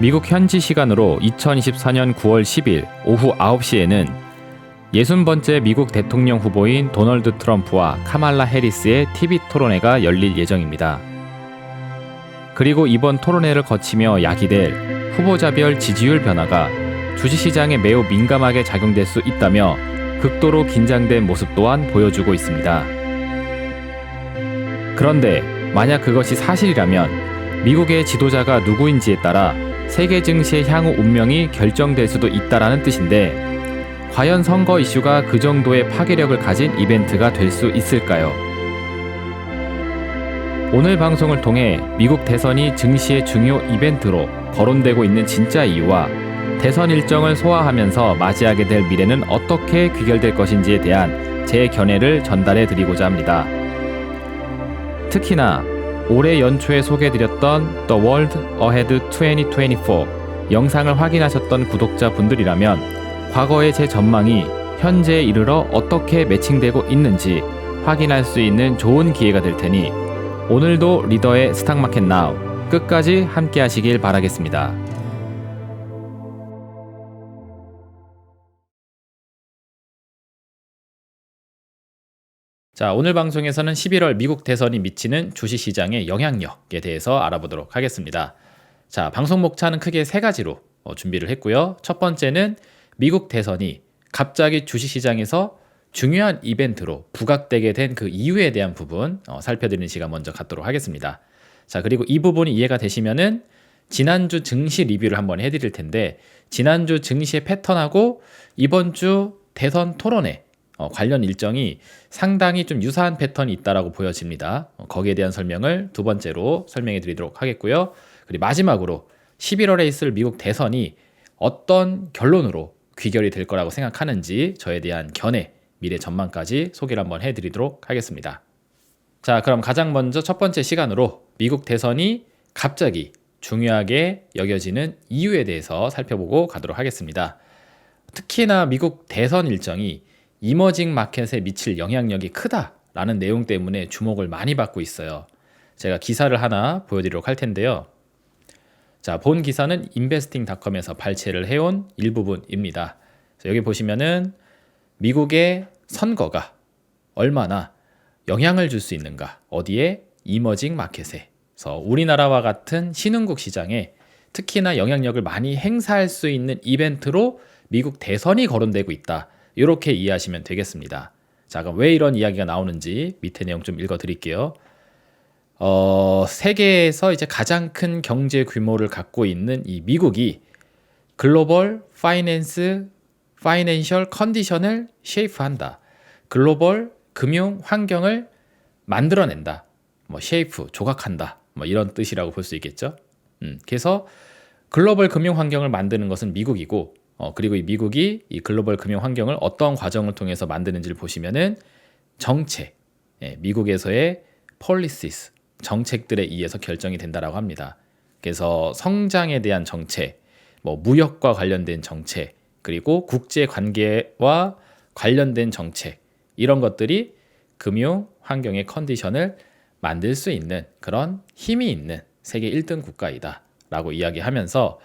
미국 현지 시간으로 2024년 9월 10일 오후 9시에는 60번째 미국 대통령 후보인 도널드 트럼프와 카말라 해리스의 TV 토론회가 열릴 예정입니다. 그리고 이번 토론회를 거치며 야기될 후보자별 지지율 변화가 주식시장에 매우 민감하게 작용될 수 있다며 극도로 긴장된 모습 또한 보여주고 있습니다. 그런데 만약 그것이 사실이라면 미국의 지도자가 누구인지에 따라 세계 증시의 향후 운명이 결정될 수도 있다라는 뜻인데 과연 선거 이슈가 그 정도의 파괴력을 가진 이벤트가 될 수 있을까요? 오늘 방송을 통해 미국 대선이 증시의 중요 이벤트로 거론되고 있는 진짜 이유와 대선 일정을 소화하면서 맞이하게 될 미래는 어떻게 귀결될 것인지에 대한 제 견해를 전달해 드리고자 합니다. 특히나 올해 연초에 소개해드렸던 The World Ahead 2024 영상을 확인하셨던 구독자분들이라면 과거의 제 전망이 현재에 이르러 어떻게 매칭되고 있는지 확인할 수 있는 좋은 기회가 될 테니 오늘도 리더의 스탁마켓 나우 끝까지 함께 하시길 바라겠습니다. 자, 오늘 방송에서는 11월 미국 대선이 미치는 주식시장의 영향력에 대해서 알아보도록 하겠습니다. 자, 방송 목차는 크게 세 가지로 준비를 했고요. 첫 번째는 미국 대선이 갑자기 주식시장에서 중요한 이벤트로 부각되게 된 그 이유에 대한 부분 살펴드리는 시간 먼저 갖도록 하겠습니다. 자, 그리고 이 부분이 이해가 되시면은 지난주 증시 리뷰를 한번 해드릴 텐데 지난주 증시의 패턴하고 이번 주 대선 토론회 관련 일정이 상당히 좀 유사한 패턴이 있다라고 보여집니다. 거기에 대한 설명을 두 번째로 설명해 드리도록 하겠고요. 그리고 마지막으로 11월에 있을 미국 대선이 어떤 결론으로 귀결이 될 거라고 생각하는지 저에 대한 견해, 미래 전망까지 소개를 한번 해드리도록 하겠습니다. 자, 그럼 가장 먼저 첫 번째 시간으로 미국 대선이 갑자기 중요하게 여겨지는 이유에 대해서 살펴보고 가도록 하겠습니다. 특히나 미국 대선 일정이 이머징 마켓에 미칠 영향력이 크다라는 내용 때문에 주목을 많이 받고 있어요. 제가 기사를 하나 보여드리도록 할 텐데요. 자, 본 기사는 investing.com에서 발췌를 해온 일부분입니다. 여기 보시면은 미국의 선거가 얼마나 영향을 줄 수 있는가, 어디에? 이머징 마켓에서 우리나라와 같은 신흥국 시장에 특히나 영향력을 많이 행사할 수 있는 이벤트로 미국 대선이 거론되고 있다. 이렇게 이해하시면 되겠습니다. 자, 그럼 왜 이런 이야기가 나오는지 밑에 내용 좀 읽어드릴게요. 세계에서 이제 가장 큰 경제 규모를 갖고 있는 이 미국이 글로벌 파이낸셜 컨디션을 쉐이프한다. 글로벌 금융 환경을 만들어낸다. 쉐이프, 조각한다. 이런 뜻이라고 볼 수 있겠죠. 그래서 글로벌 금융 환경을 만드는 것은 미국이고 그리고 이 미국이 이 글로벌 금융 환경을 어떤 과정을 통해서 만드는지를 보시면은 정책, 미국에서의 policies, 정책들에 의해서 결정이 된다라고 합니다. 그래서 성장에 대한 정책, 무역과 관련된 정책, 그리고 국제 관계와 관련된 정책, 이런 것들이 금융 환경의 컨디션을 만들 수 있는 그런 힘이 있는 세계 1등 국가이다라고 이야기하면서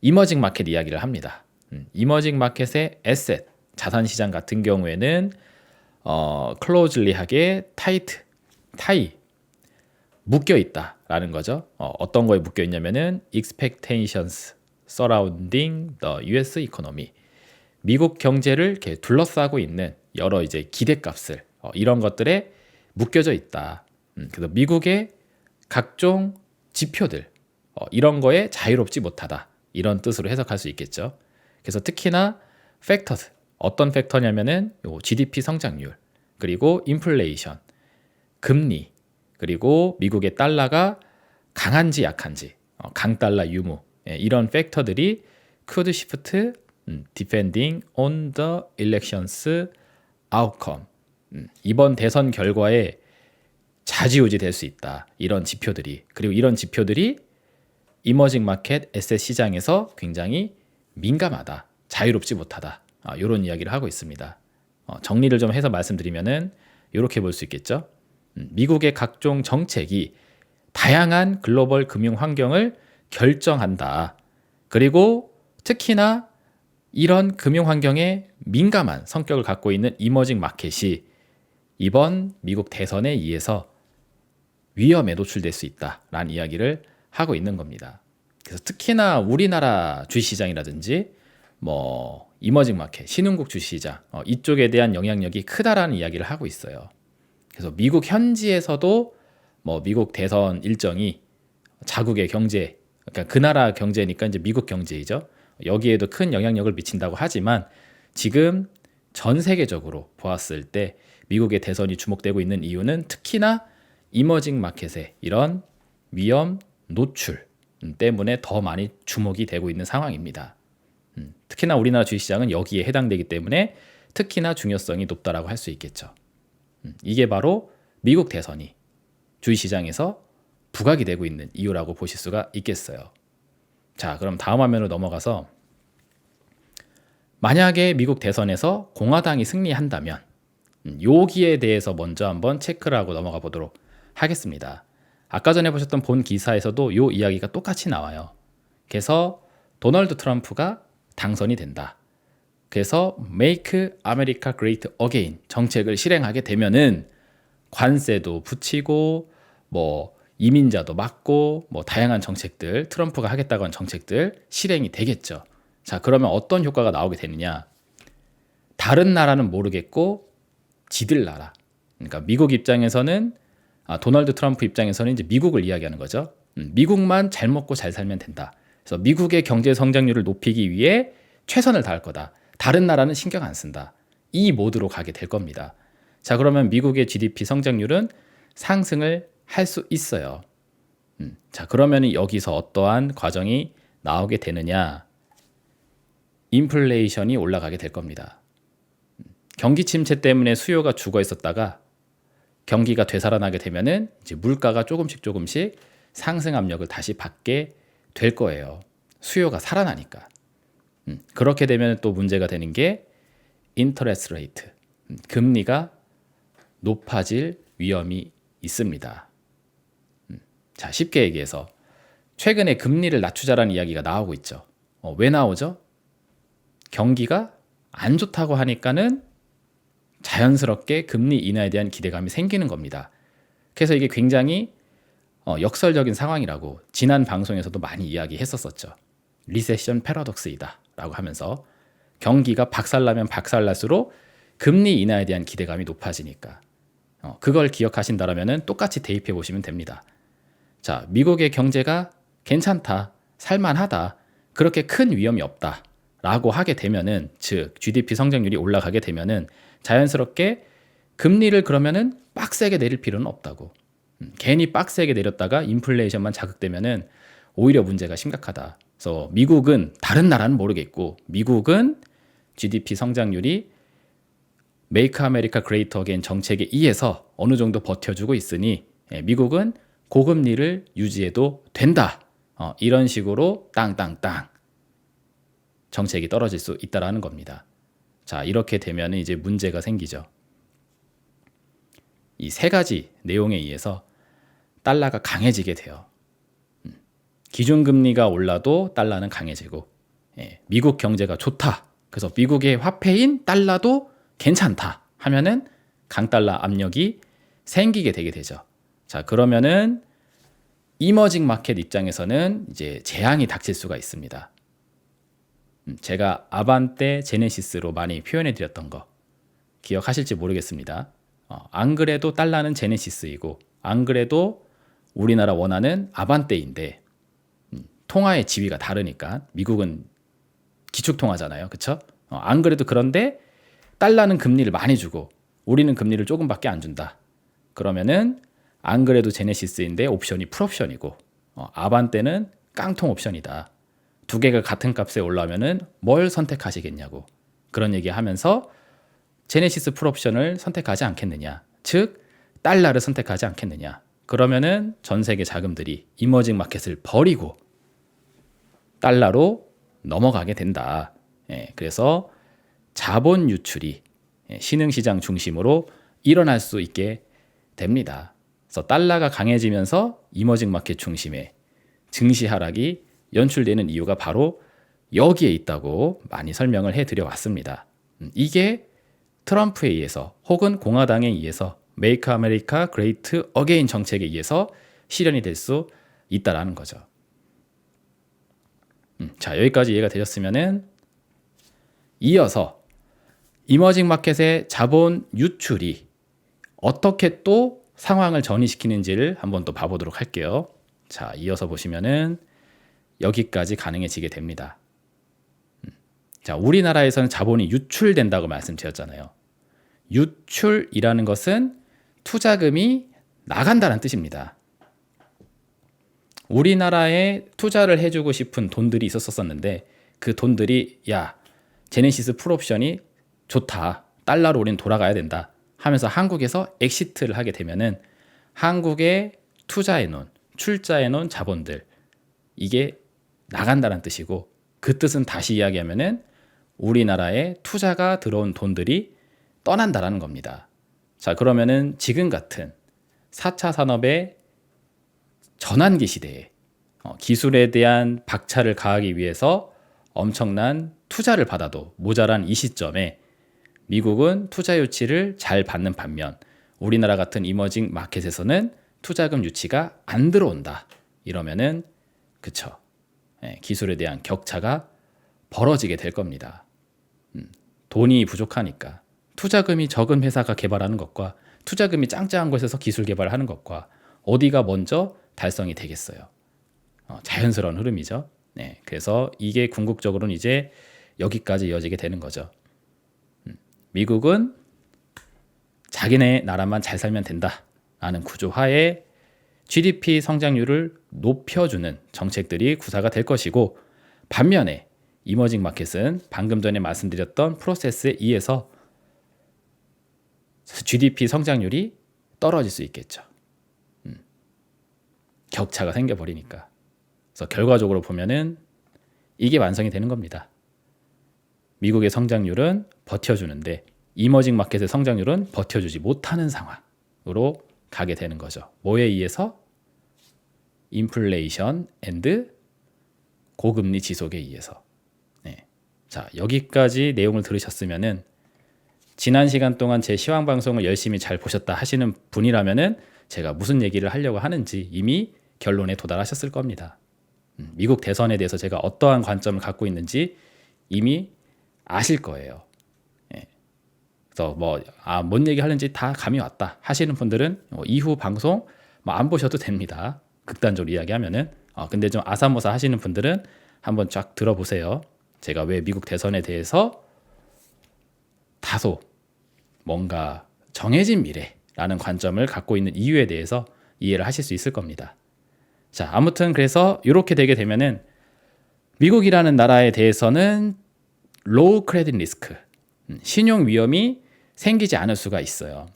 이머징 마켓 이야기를 합니다. 이머징 마켓의 에셋, 자산 시장 같은 경우에는 클로즐리하게 타이 묶여 있다라는 거죠. 어떤 거에 묶여 있냐면은 expectations surrounding the US economy. 미국 경제를 이렇게 둘러싸고 있는 여러 이제 기대값을 이런 것들에 묶여져 있다. 그래서 미국의 각종 지표들 이런 거에 자유롭지 못하다. 이런 뜻으로 해석할 수 있겠죠. 그래서 특히나 팩터스, 어떤 팩터냐면은 GDP 성장률, 그리고 인플레이션, 금리, 그리고 미국의 달러가 강한지 약한지, 강달러 유무, 이런 팩터들이 could shift depending on the elections outcome. 이번 대선 결과에 좌지우지 될 수 있다. 이런 지표들이, 그리고 이런 지표들이 이머징 마켓 에셋 시장에서 굉장히 민감하다, 자유롭지 못하다, 이런 이야기를 하고 있습니다. 정리를 좀 해서 말씀드리면은 이렇게 볼 수 있겠죠. 미국의 각종 정책이 다양한 글로벌 금융 환경을 결정한다. 그리고 특히나 이런 금융 환경에 민감한 성격을 갖고 있는 이머징 마켓이 이번 미국 대선에 의해서 위험에 노출될 수 있다라는 이야기를 하고 있는 겁니다. 그래서 특히나 우리나라 주식시장이라든지 뭐 이머징 마켓, 신흥국 주식시장 이쪽에 대한 영향력이 크다라는 이야기를 하고 있어요. 그래서 미국 현지에서도 뭐 미국 대선 일정이 자국의 경제, 그러니까 그 나라 경제니까 이제 미국 경제이죠. 여기에도 큰 영향력을 미친다고 하지만 지금 전 세계적으로 보았을 때 미국의 대선이 주목되고 있는 이유는 특히나 이머징 마켓의 이런 위험 노출 때문에 더 많이 주목이 되고 있는 상황입니다. 특히나 우리나라 주식시장은 여기에 해당되기 때문에 특히나 중요성이 높다라고 할 수 있겠죠. 이게 바로 미국 대선이 주식시장에서 부각이 되고 있는 이유라고 보실 수가 있겠어요. 자, 그럼 다음 화면으로 넘어가서 만약에 미국 대선에서 공화당이 승리한다면 여기에 대해서 먼저 한번 체크를 하고 넘어가 보도록 하겠습니다. 아까 전에 보셨던 본 기사에서도 이 이야기가 똑같이 나와요. 그래서 도널드 트럼프가 당선이 된다. 그래서 Make America Great Again 정책을 실행하게 되면은 관세도 붙이고 뭐 이민자도 막고 뭐 다양한 정책들, 트럼프가 하겠다고 한 정책들 실행이 되겠죠. 자, 그러면 어떤 효과가 나오게 되느냐? 다른 나라는 모르겠고 지들 나라. 그러니까 미국 입장에서는 도널드 트럼프 입장에서는 이제 미국을 이야기하는 거죠. 미국만 잘 먹고 잘 살면 된다. 그래서 미국의 경제 성장률을 높이기 위해 최선을 다할 거다. 다른 나라는 신경 안 쓴다. 이 모드로 가게 될 겁니다. 자, 그러면 미국의 GDP 성장률은 상승을 할 수 있어요. 자, 그러면 여기서 어떠한 과정이 나오게 되느냐? 인플레이션이 올라가게 될 겁니다. 경기 침체 때문에 수요가 죽어 있었다가 경기가 되살아나게 되면은 이제 물가가 조금씩 상승 압력을 다시 받게 될 거예요. 수요가 살아나니까. 그렇게 되면 또 문제가 되는 게 인터레스트 레이트, 금리가 높아질 위험이 있습니다. 자, 쉽게 얘기해서 최근에 금리를 낮추자라는 이야기가 나오고 있죠. 왜 나오죠? 경기가 안 좋다고 하니까는 자연스럽게 금리 인하에 대한 기대감이 생기는 겁니다. 그래서 이게 굉장히 역설적인 상황이라고 지난 방송에서도 많이 이야기했었었죠. 리세션 패러독스이다 라고 하면서 경기가 박살나면 박살날수록 금리 인하에 대한 기대감이 높아지니까 그걸 기억하신다라면 똑같이 대입해 보시면 됩니다. 자, 미국의 경제가 괜찮다, 살만하다, 그렇게 큰 위험이 없다 라고 하게 되면은, 즉 GDP 성장률이 올라가게 되면은 자연스럽게 금리를 그러면은 빡세게 내릴 필요는 없다고. 괜히 빡세게 내렸다가 인플레이션만 자극되면은 오히려 문제가 심각하다. 그래서 미국은, 다른 나라는 모르겠고 미국은 GDP 성장률이 Make America Great Again 정책에 의해서 어느 정도 버텨주고 있으니 미국은 고금리를 유지해도 된다. 이런 식으로 땅땅땅 정책이 떨어질 수 있다라는 겁니다. 자, 이렇게 되면 이제 문제가 생기죠. 이 세 가지 내용에 의해서 달러가 강해지게 돼요. 기준금리가 올라도 달러는 강해지고, 미국 경제가 좋다. 그래서 미국의 화폐인 달러도 괜찮다 하면은 강달러 압력이 생기게 되게 되죠. 자, 그러면은 이머징 마켓 입장에서는 이제 재앙이 닥칠 수가 있습니다. 제가 아반떼 제네시스로 많이 표현해 드렸던 거 기억하실지 모르겠습니다. 안 그래도 달러는 제네시스이고 안 그래도 우리나라 원화는 아반떼인데 통화의 지위가 다르니까 미국은 기축통화잖아요. 그쵸? 안 그래도 그런데 달러는 금리를 많이 주고 우리는 금리를 조금밖에 안 준다. 그러면은 안 그래도 제네시스인데 옵션이 풀옵션이고 아반떼는 깡통 옵션이다. 두 개가 같은 값에 올라오면은 뭘 선택하시겠냐고 그런 얘기하면서 제네시스 풀옵션을 선택하지 않겠느냐, 즉 달러를 선택하지 않겠느냐. 그러면은 전 세계 자금들이 이머징 마켓을 버리고 달러로 넘어가게 된다. 그래서 자본 유출이 신흥시장 중심으로 일어날 수 있게 됩니다. 그래서 달러가 강해지면서 이머징 마켓 중심의 증시 하락이 연출되는 이유가 바로 여기에 있다고 많이 설명을 해드려 왔습니다. 이게 트럼프에 의해서 혹은 공화당에 의해서 Make America Great Again 정책에 의해서 실현이 될 수 있다라는 거죠. 자, 여기까지 이해가 되셨으면은 이어서 이머징 마켓의 자본 유출이 어떻게 또 상황을 전이시키는지를 한번 또 봐보도록 할게요. 자, 이어서 보시면은 여기까지 가능해지게 됩니다. 자, 우리나라에서는 자본이 유출된다고 말씀드렸잖아요. 유출이라는 것은 투자금이 나간다는 뜻입니다. 우리나라에 투자를 해주고 싶은 돈들이 있었었는데 그 돈들이 야, 제네시스 풀옵션이 좋다. 달러로 우리는 돌아가야 된다. 하면서 한국에서 엑시트를 하게 되면은 한국에 투자해 놓은, 출자해 놓은 자본들 이게 나간다는 뜻이고 그 뜻은 다시 이야기하면은 우리나라에 투자가 들어온 돈들이 떠난다라는 겁니다. 자, 그러면은 지금 같은 4차 산업의 전환기 시대에 기술에 대한 박차를 가하기 위해서 엄청난 투자를 받아도 모자란 이 시점에 미국은 투자 유치를 잘 받는 반면 우리나라 같은 이머징 마켓에서는 투자금 유치가 안 들어온다. 이러면은 그쵸. 기술에 대한 격차가 벌어지게 될 겁니다. 돈이 부족하니까 투자금이 적은 회사가 개발하는 것과 투자금이 짱짱한 곳에서 기술 개발을 하는 것과 어디가 먼저 달성이 되겠어요. 자연스러운 흐름이죠. 네, 그래서 이게 궁극적으로는 이제 여기까지 이어지게 되는 거죠. 미국은 자기네 나라만 잘 살면 된다라는 구조 하에 GDP 성장률을 높여주는 정책들이 구사가 될 것이고 반면에 이머징 마켓은 방금 전에 말씀드렸던 프로세스에 의해서 GDP 성장률이 떨어질 수 있겠죠. 격차가 생겨버리니까. 그래서 결과적으로 보면은 이게 완성이 되는 겁니다. 미국의 성장률은 버텨주는데 이머징 마켓의 성장률은 버텨주지 못하는 상황으로 가게 되는 거죠. 뭐에 의해서? 인플레이션 앤드 고금리 지속에 의해서. 네. 자, 여기까지 내용을 들으셨으면은 지난 시간 동안 제 시황 방송을 열심히 잘 보셨다 하시는 분이라면은 제가 무슨 얘기를 하려고 하는지 이미 결론에 도달하셨을 겁니다. 미국 대선에 대해서 제가 어떠한 관점을 갖고 있는지 이미 아실 거예요. 예. 그래서 뭔 얘기 하는지 다 감이 왔다 하시는 분들은 이후 방송 안 보셔도 됩니다. 극단적으로 이야기하면은. 근데 좀 아사모사 하시는 분들은 한번 쫙 들어보세요. 제가 왜 미국 대선에 대해서 다소 뭔가 정해진 미래라는 관점을 갖고 있는 이유에 대해서 이해를 하실 수 있을 겁니다. 자, 아무튼 그래서 이렇게 되게 되면은 미국이라는 나라에 대해서는 로우 크레딧 리스크, 신용 위험이 생기지 않을 수가 있어요.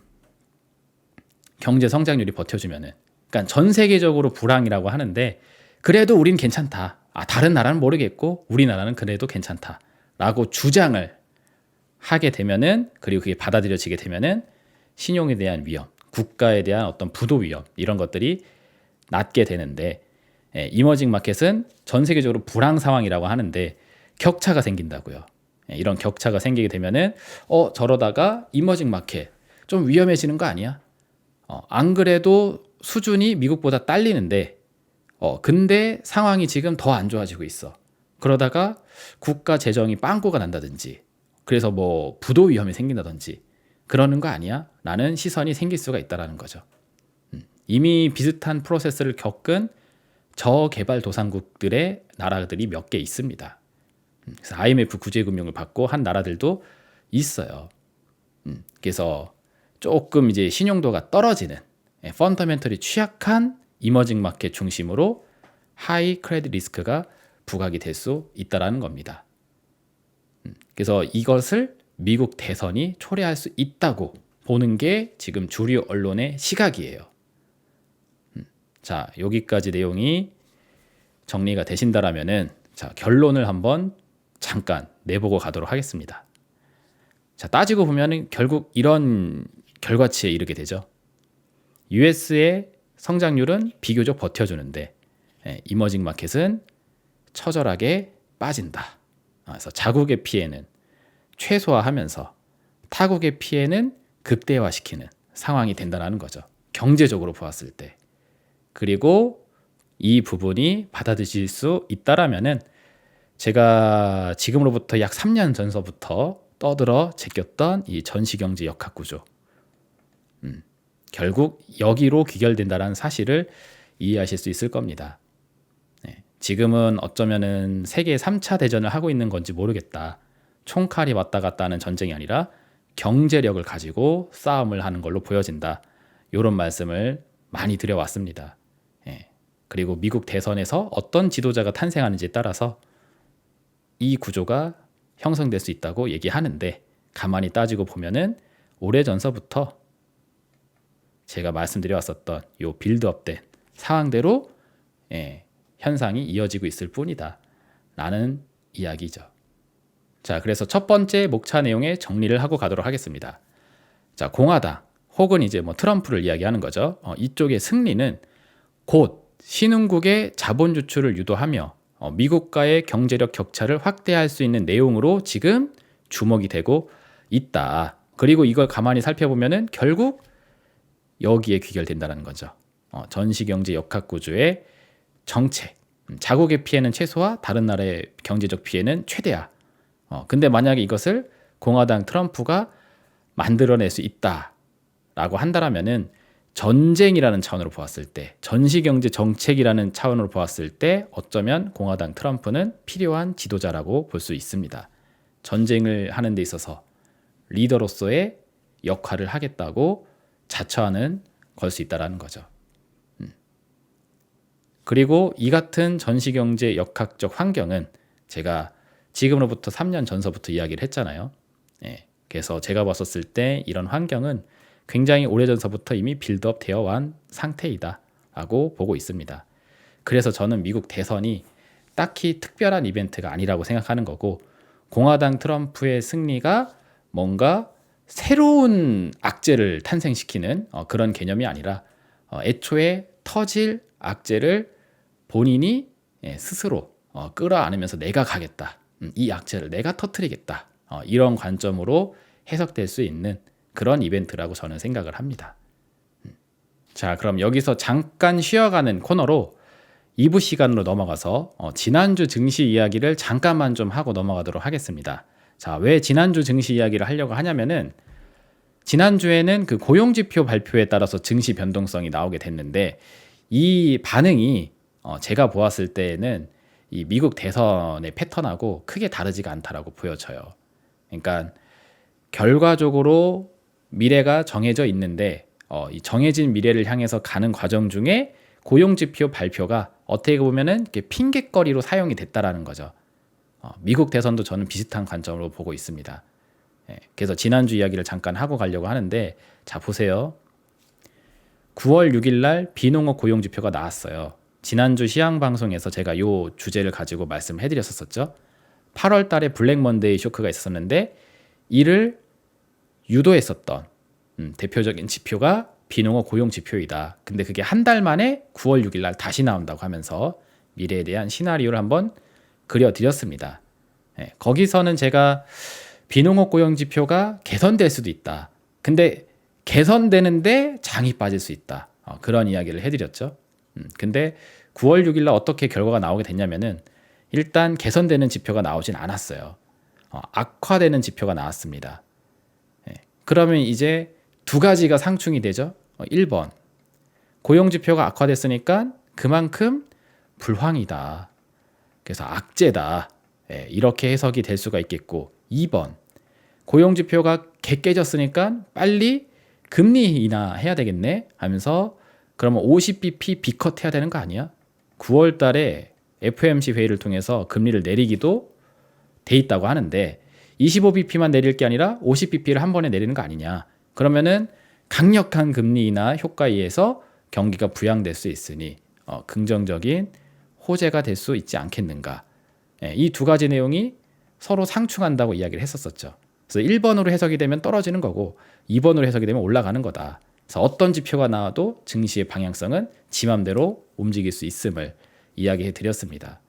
경제 성장률이 버텨주면은. 그러니까 전 세계적으로 불황이라고 하는데 그래도 우린 괜찮다. 다른 나라는 모르겠고 우리나라는 그래도 괜찮다라고 주장을 하게 되면은 그리고 그게 받아들여지게 되면은 신용에 대한 위험, 국가에 대한 어떤 부도 위험 이런 것들이 낮게 되는데 이머징 마켓은 전 세계적으로 불황 상황이라고 하는데 격차가 생긴다고요. 이런 격차가 생기게 되면은 저러다가 이머징 마켓 좀 위험해지는 거 아니야? 안 그래도 수준이 미국보다 딸리는데 근데 상황이 지금 더 안 좋아지고 있어. 그러다가 국가 재정이 빵꾸가 난다든지 그래서 부도 위험이 생긴다든지 그러는 거 아니야? 라는 시선이 생길 수가 있다라는 거죠. 이미 비슷한 프로세스를 겪은 저개발도상국들의 나라들이 몇 개 있습니다. 그래서 IMF 구제금융을 받고 한 나라들도 있어요. 그래서 조금 이제 신용도가 떨어지는 펀더멘털이 취약한 이머징 마켓 중심으로 하이 크레딧 리스크가 부각이 될 수 있다라는 겁니다. 그래서 이것을 미국 대선이 초래할 수 있다고 보는 게 지금 주류 언론의 시각이에요. 자, 여기까지 내용이 정리가 되신다라면은 자, 결론을 한번 잠깐 내보고 가도록 하겠습니다. 자, 따지고 보면은 결국 이런 결과치에 이르게 되죠. US의 성장률은 비교적 버텨주는데 이머징 마켓은 처절하게 빠진다. 그래서 자국의 피해는 최소화하면서 타국의 피해는 극대화시키는 상황이 된다는 거죠. 경제적으로 보았을 때. 그리고 이 부분이 받아들일 수 있다라면은 제가 지금으로부터 약 3년 전서부터 떠들어 제꼈던 이 전시경제 역학구조, 결국 여기로 귀결된다는 사실을 이해하실 수 있을 겁니다. 네, 지금은 어쩌면은 세계 3차 대전을 하고 있는 건지 모르겠다. 총칼이 왔다 갔다 하는 전쟁이 아니라 경제력을 가지고 싸움을 하는 걸로 보여진다. 이런 말씀을 많이 드려왔습니다. 예, 그리고 미국 대선에서 어떤 지도자가 탄생하는지에 따라서 이 구조가 형성될 수 있다고 얘기하는데, 가만히 따지고 보면은 오래전서부터 제가 말씀드려 왔었던 요 빌드업된 상황대로 현상이 이어지고 있을 뿐이다 라는 이야기죠. 자, 그래서 첫 번째 목차 내용의 정리를 하고 가도록 하겠습니다. 자, 공화당 혹은 이제 뭐 트럼프를 이야기하는 거죠. 이쪽의 승리는 곧 신흥국의 자본 유출을 유도하며 미국과의 경제력 격차를 확대할 수 있는 내용으로 지금 주목이 되고 있다. 그리고 이걸 가만히 살펴보면은 결국 여기에 귀결된다는 거죠. 전시경제 역학구조의 정책, 자국의 피해는 최소화, 다른 나라의 경제적 피해는 최대화. 근데 만약에 이것을 공화당 트럼프가 만들어낼 수 있다라고 한다라면은 전쟁이라는 차원으로 보았을 때, 전시경제 정책이라는 차원으로 보았을 때 어쩌면 공화당 트럼프는 필요한 지도자라고 볼 수 있습니다. 전쟁을 하는 데 있어서 리더로서의 역할을 하겠다고 자처하는 걸 수 있다는 거죠. 그리고 이 같은 전시경제 역학적 환경은 제가 지금으로부터 3년 전서부터 이야기를 했잖아요. 그래서 제가 봤었을 때 이런 환경은 굉장히 오래전서부터 이미 빌드업 되어 완 상태이다 라고 보고 있습니다. 그래서 저는 미국 대선이 딱히 특별한 이벤트가 아니라고 생각하는 거고, 공화당 트럼프의 승리가 뭔가 새로운 악재를 탄생시키는 그런 개념이 아니라 애초에 터질 악재를 본인이 스스로 끌어안으면서 내가 가겠다, 이 악재를 내가 터뜨리겠다, 이런 관점으로 해석될 수 있는 그런 이벤트라고 저는 생각을 합니다. 자, 그럼 여기서 잠깐 쉬어가는 코너로 2부 시간으로 넘어가서 지난주 증시 이야기를 잠깐만 좀 하고 넘어가도록 하겠습니다. 자, 왜 지난주 증시 이야기를 하려고 하냐면은 지난주에는 그 고용지표 발표에 따라서 증시 변동성이 나오게 됐는데, 이 반응이 제가 보았을 때에는 이 미국 대선의 패턴하고 크게 다르지가 않다라고 보여져요. 그러니까 결과적으로 미래가 정해져 있는데 이 정해진 미래를 향해서 가는 과정 중에 고용지표 발표가 어떻게 보면은 이렇게 핑곗거리로 사용이 됐다라는 거죠. 미국 대선도 저는 비슷한 관점으로 보고 있습니다. 그래서 지난주 이야기를 잠깐 하고 가려고 하는데, 자 보세요. 9월 6일 날 비농업 고용지표가 나왔어요. 지난주 시황방송에서 제가 이 주제를 가지고 말씀을 해드렸었죠. 8월 달에 블랙 먼데이 쇼크가 있었는데 이를 유도했었던 대표적인 지표가 비농업 고용지표이다. 근데 그게 한 달 만에 9월 6일 날 다시 나온다고 하면서 미래에 대한 시나리오를 한번 그려드렸습니다. 거기서는 제가 비농업 고용지표가 개선될 수도 있다. 근데 개선되는데 장이 빠질 수 있다. 그런 이야기를 해드렸죠. 근데 9월 6일 날 어떻게 결과가 나오게 됐냐면은 일단 개선되는 지표가 나오진 않았어요. 악화되는 지표가 나왔습니다. 그러면 이제 두 가지가 상충이 되죠. 1번, 고용지표가 악화됐으니까 그만큼 불황이다. 그래서 악재다. 이렇게 해석이 될 수가 있겠고, 2번, 고용지표가 깨졌으니까 빨리 금리 인하해야 되겠네 하면서 그러면 50bp 비컷 해야 되는 거 아니야? 9월 달에 FOMC 회의를 통해서 금리를 내리기도 돼 있다고 하는데 25bp만 내릴 게 아니라 50bp를 한 번에 내리는 거 아니냐. 그러면은 강력한 금리 인하 효과에 의해서 경기가 부양될 수 있으니 긍정적인 호재가 될 수 있지 않겠는가. 이 두 가지 내용이 서로 상충한다고 이야기를 했었었죠. 그래서 1번으로 해석이 되면 떨어지는 거고 2번으로 해석이 되면 올라가는 거다. 그래서 어떤 지표가 나와도 증시의 방향성은 지 맘대로 움직일 수 있음을 이야기해 드렸습니다.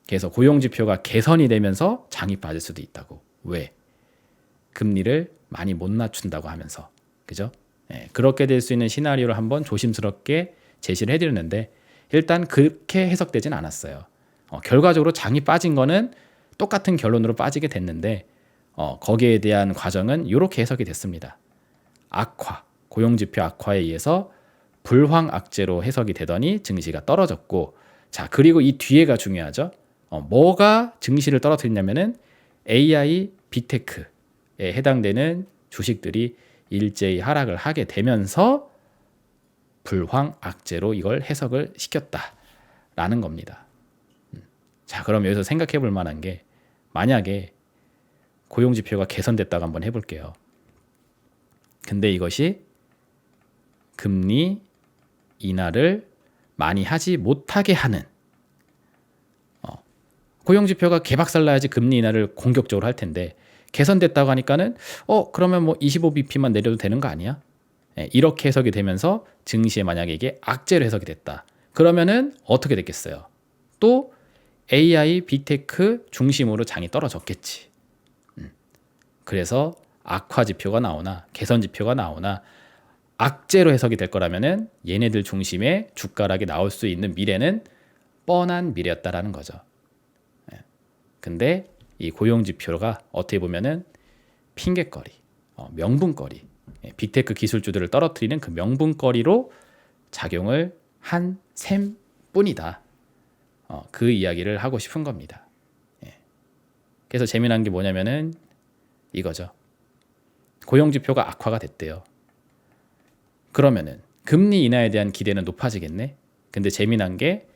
그래서 고용지표가 개선이 되면서 장이 빠질 수도 있다고. 왜? 금리를 많이 못 낮춘다고 하면서. 그죠? 예, 그렇게 될 수 있는 시나리오를 한번 조심스럽게 제시를 해드렸는데 일단 그렇게 해석되진 않았어요. 결과적으로 장이 빠진 거는 똑같은 결론으로 빠지게 됐는데 거기에 대한 과정은 이렇게 해석이 됐습니다. 악화, 고용지표 악화에 의해서 불황악재로 해석이 되더니 증시가 떨어졌고, 자 그리고 이 뒤에가 중요하죠. 뭐가 증시를 떨어뜨리냐면은 AI, 빅테크에 해당되는 주식들이 일제히 하락을 하게 되면서 불황악재로 이걸 해석을 시켰다라는 겁니다. 자 그럼 여기서 생각해 볼 만한 게, 만약에 고용지표가 개선됐다고 한번 해볼게요. 근데 이것이 금리 인하를 많이 하지 못하게 하는, 고용지표가 개박살나야지 금리 인하를 공격적으로 할 텐데 개선됐다고 하니까는 그러면 뭐 25bp만 내려도 되는 거 아니야? 이렇게 해석이 되면서 증시에 만약에 이게 악재로 해석이 됐다. 그러면은 어떻게 됐겠어요? 또 AI, 빅테크 중심으로 장이 떨어졌겠지. 그래서 악화 지표가 나오나 개선 지표가 나오나 악재로 해석이 될 거라면은 얘네들 중심의 주가락이 나올 수 있는 미래는 뻔한 미래였다라는 거죠. 근데 이 고용 지표가 어떻게 보면은 핑계거리, 명분거리, 빅테크 기술주들을 떨어뜨리는 그 명분거리로 작용을 한 셈뿐이다. 그 이야기를 하고 싶은 겁니다. 그래서 재미난 게 뭐냐면은 이거죠. 고용 지표가 악화가 됐대요. 그러면은 금리 인하에 대한 기대는 높아지겠네. 근데 재미난 게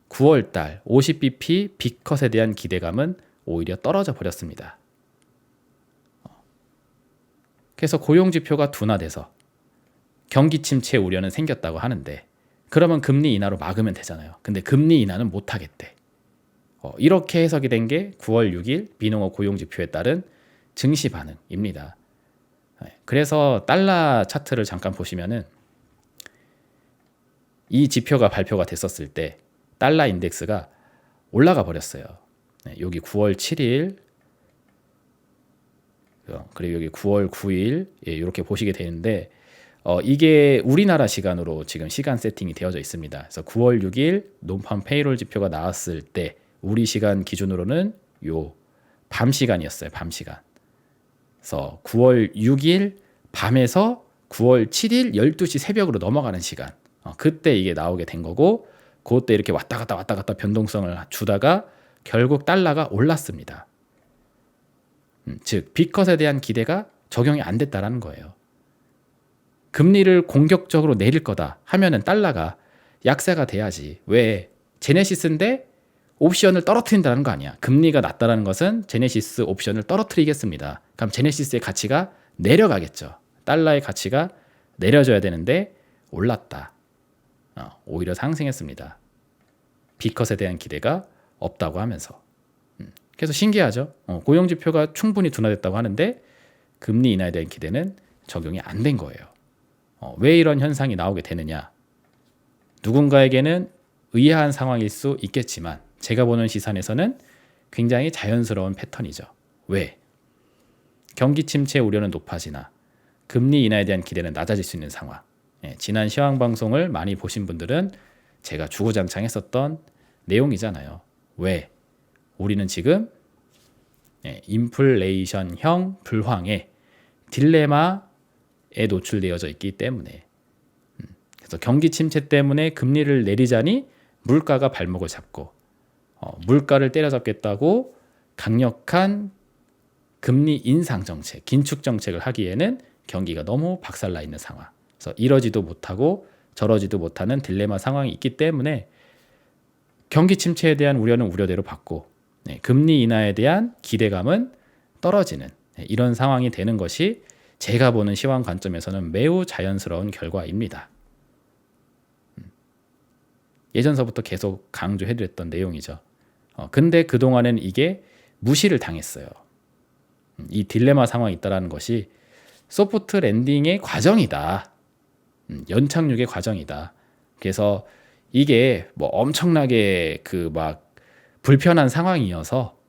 9월 달 50bp 빅컷에 대한 기대감은 오히려 떨어져 버렸습니다. 그래서 고용 지표가 둔화돼서 경기 침체 우려는 생겼다고 하는데 그러면 금리 인하로 막으면 되잖아요. 근데 금리 인하는 못 하겠대. 이렇게 해석이 된 게 9월 6일 비농업 고용 지표에 따른 증시 반응입니다. 그래서 달러 차트를 잠깐 보시면은 이 지표가 발표가 됐었을 때 달러 인덱스가 올라가 버렸어요. 여기 9월 7일 그리고 여기 9월 9일 이렇게 보시게 되는데 이게 우리나라 시간으로 지금 시간 세팅이 되어져 있습니다. 그래서 9월 6일 논판 페이롤 지표가 나왔을 때 우리 시간 기준으로는 요 밤 시간이었어요. 밤 시간. 그래서 9월 6일 밤에서 9월 7일 12시 새벽으로 넘어가는 시간. 그때 이게 나오게 된 거고 그때 이렇게 왔다 갔다 변동성을 주다가 결국 달러가 올랐습니다. 즉 빅컷에 대한 기대가 적용이 안 됐다라는 거예요. 금리를 공격적으로 내릴 거다 하면은 달러가 약세가 돼야지. 왜? 제네시스인데 옵션을 떨어뜨린다는 거 아니야. 금리가 낮다라는 것은 제네시스 옵션을 떨어뜨리겠습니다. 그럼 제네시스의 가치가 내려가겠죠. 달러의 가치가 내려져야 되는데 올랐다. 오히려 상승했습니다. 빅컷에 대한 기대가 없다고 하면서. 그래서 신기하죠. 고용지표가 충분히 둔화됐다고 하는데 금리 인하에 대한 기대는 적용이 안 된 거예요. 왜 이런 현상이 나오게 되느냐. 누군가에게는 의아한 상황일 수 있겠지만 제가 보는 시선에서는 굉장히 자연스러운 패턴이죠. 왜? 경기 침체 우려는 높아지나 금리 인하에 대한 기대는 낮아질 수 있는 상황. 지난 시황 방송을 많이 보신 분들은 제가 주구장창 했었던 내용이잖아요. 왜? 우리는 지금 인플레이션형 불황의 딜레마에 노출되어져 있기 때문에 그래서 경기 침체 때문에 금리를 내리자니 물가가 발목을 잡고 물가를 때려잡겠다고 강력한 금리 인상 정책, 긴축 정책을 하기에는 경기가 너무 박살나 있는 상황. 그래서 이러지도 못하고 저러지도 못하는 딜레마 상황이 있기 때문에 경기 침체에 대한 우려는 우려대로 받고 금리 인하에 대한 기대감은 떨어지는 이런 상황이 되는 것이 제가 보는 시황 관점에서는 매우 자연스러운 결과입니다. 예전서부터 계속 강조해드렸던 내용이죠. 근데 그동안은 이게 무시를 당했어요. 이 딜레마 상황이 있다는 것이 소프트 랜딩의 과정이다. 연착륙의 과정이다. 그래서 이게 뭐 엄청나게 그 막 불편한 상황이어서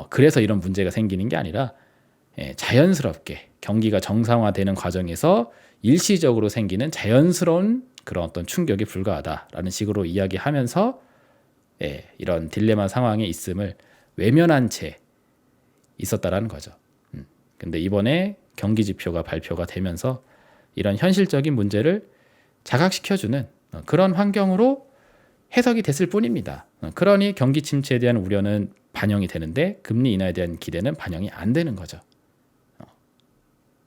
그래서 이런 문제가 생기는 게 아니라 자연스럽게 경기가 정상화되는 과정에서 일시적으로 생기는 자연스러운 그런 어떤 충격에 불과하다라는 식으로 이야기하면서 이런 딜레마 상황에 있음을 외면한 채 있었다라는 거죠. 근데 이번에 경기 지표가 발표가 되면서 이런 현실적인 문제를 자각시켜주는 그런 환경으로 해석이 됐을 뿐입니다. 그러니 경기 침체에 대한 우려는 반영이 되는데 금리 인하에 대한 기대는 반영이 안 되는 거죠.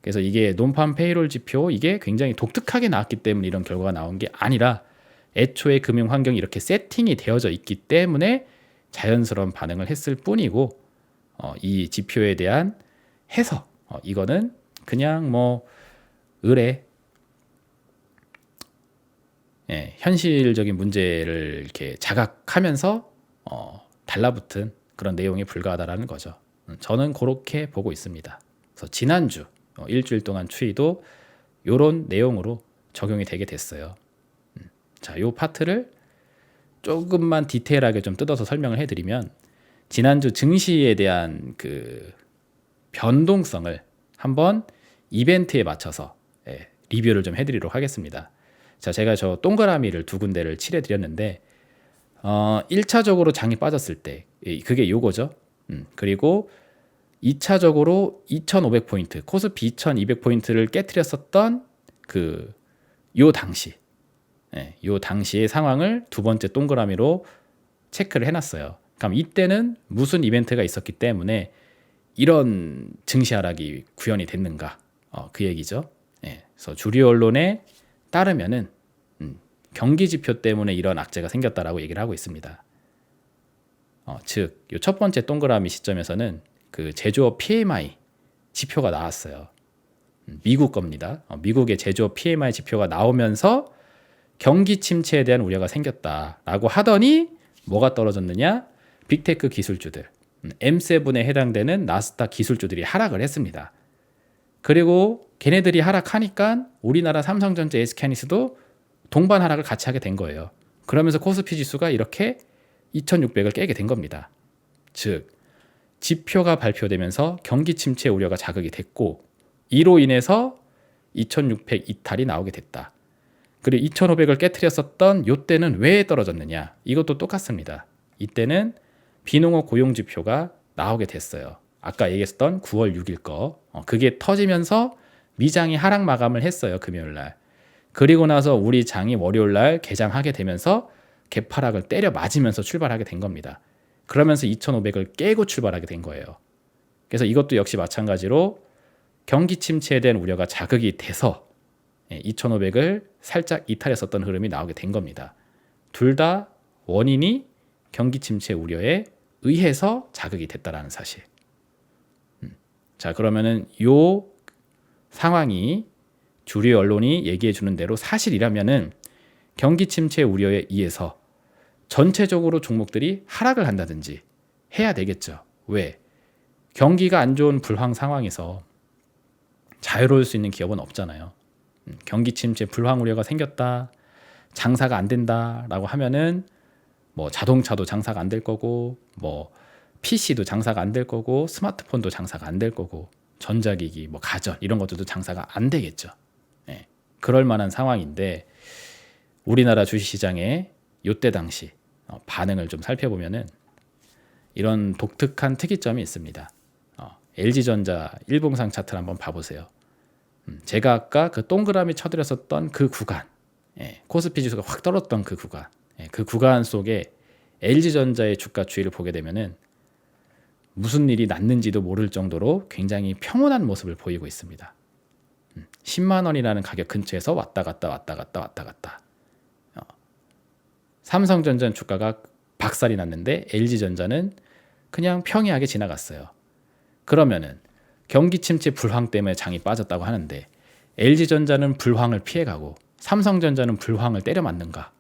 그래서 이게 논판 페이롤 지표 이게 굉장히 독특하게 나왔기 때문에 이런 결과가 나온 게 아니라 애초에 금융 환경이 이렇게 세팅이 되어져 있기 때문에 자연스러운 반응을 했을 뿐이고 이 지표에 대한 해석 이거는 그냥 뭐 의뢰 현실적인 문제를 이렇게 자각하면서 달라붙은 그런 내용에 불과하다라는 거죠. 저는 그렇게 보고 있습니다. 그래서 지난주 일주일 동안 추이도 이런 내용으로 적용이 되게 됐어요. 자, 이 파트를 조금만 디테일하게 좀 뜯어서 설명을 해드리면 지난주 증시에 대한 그 변동성을 한번 이벤트에 맞춰서 리뷰를 좀 해드리도록 하겠습니다. 자, 제가 저 동그라미를 두 군데를 칠해드렸는데 1차적으로 장이 빠졌을 때 그게 요거죠. 그리고 2차적으로 2500포인트 코스피 2200포인트를 깨트렸었던 요 당시 요 당시의 상황을 두 번째 동그라미로 체크를 해놨어요. 그럼 이때는 무슨 이벤트가 있었기 때문에 이런 증시 하락이 구현이 됐는가 그 얘기죠. 그래서 주류 언론에 따르면은 경기 지표 때문에 이런 악재가 생겼다라고 얘기를 하고 있습니다. 즉, 요 첫 번째 동그라미 시점에서는 그 제조업 PMI 지표가 나왔어요. 미국 겁니다. 미국의 제조업 PMI 지표가 나오면서 경기 침체에 대한 우려가 생겼다라고 하더니 뭐가 떨어졌느냐? 빅테크 기술주들, M7에 해당되는 나스닥 기술주들이 하락을 했습니다. 그리고 걔네들이 하락하니까 우리나라 삼성전자, SK하이닉스도 동반 하락을 같이 하게 된 거예요. 그러면서 코스피 지수가 이렇게 2600을 깨게 된 겁니다. 즉, 지표가 발표되면서 경기 침체 우려가 자극이 됐고 이로 인해서 2600 이탈이 나오게 됐다. 그리고 2500을 깨트렸었던 이때는 왜 떨어졌느냐? 이것도 똑같습니다. 이때는 비농업 고용 지표가 나오게 됐어요. 아까 얘기했던 9월 6일 거. 그게 터지면서 미장이 하락 마감을 했어요. 금요일 날. 그리고 나서 우리 장이 월요일 날 개장하게 되면서 개파락을 때려 맞으면서 출발하게 된 겁니다. 그러면서 2500을 깨고 출발하게 된 거예요. 그래서 이것도 역시 마찬가지로 경기 침체에 대한 우려가 자극이 돼서 2500을 살짝 이탈했었던 흐름이 나오게 된 겁니다. 둘 다 원인이 경기 침체 우려에 의해서 자극이 됐다라는 사실. 자, 그러면은 요 상황이 주류 언론이 얘기해 주는 대로 사실이라면은 경기 침체 우려에 의해서 전체적으로 종목들이 하락을 한다든지 해야 되겠죠. 왜? 경기가 안 좋은 불황 상황에서 자유로울 수 있는 기업은 없잖아요. 경기 침체 불황 우려가 생겼다, 장사가 안 된다라고 하면은 뭐 자동차도 장사가 안 될 거고, 뭐 PC도 장사가 안 될 거고, 스마트폰도 장사가 안 될 거고, 전자기기, 뭐 가전 이런 것들도 장사가 안 되겠죠. 그럴 만한 상황인데 우리나라 주식시장의 요때 당시 반응을 좀 살펴보면은 이런 독특한 특이점이 있습니다. LG전자 일봉상 차트를 한번 봐보세요. 제가 아까 그 동그라미 쳐드렸었던 그 구간, 코스피 지수가 확 떨어졌던 그 구간, 그 구간 속에 LG전자의 주가 추이를 보게 되면은 무슨 일이 났는지도 모를 정도로 굉장히 평온한 모습을 보이고 있습니다. 10만 원이라는 가격 근처에서 왔다 갔다 왔다 갔다 왔다 갔다. 삼성전자는 주가가 박살이 났는데 LG전자는 그냥 평이하게 지나갔어요. 그러면은 경기 침체 불황 때문에 장이 빠졌다고 하는데 LG전자는 불황을 피해가고 삼성전자는 불황을 때려 맞는가?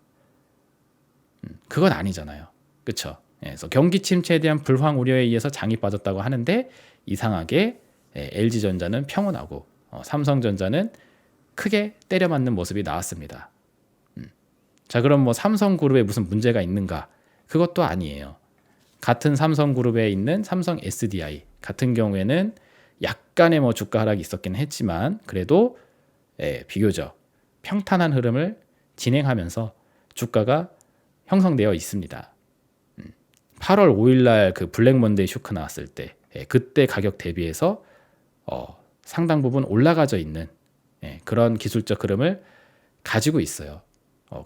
그건 아니잖아요. 그렇죠? 그래서 경기 침체에 대한 불황 우려에 의해서 장이 빠졌다고 하는데 이상하게 LG전자는 평온하고 삼성전자는 크게 때려 맞는 모습이 나왔습니다. 자, 그럼 뭐 삼성그룹에 무슨 문제가 있는가? 그것도 아니에요. 같은 삼성그룹에 있는 삼성 SDI 같은 경우에는 약간의 뭐 주가 하락이 있었긴 했지만 그래도 비교적 평탄한 흐름을 진행하면서 주가가 형성되어 있습니다. 8월 5일 날 그 블랙 먼데이 쇼크 나왔을 때 그때 가격 대비해서 상당 부분 올라가져 있는 그런 기술적 흐름을 가지고 있어요.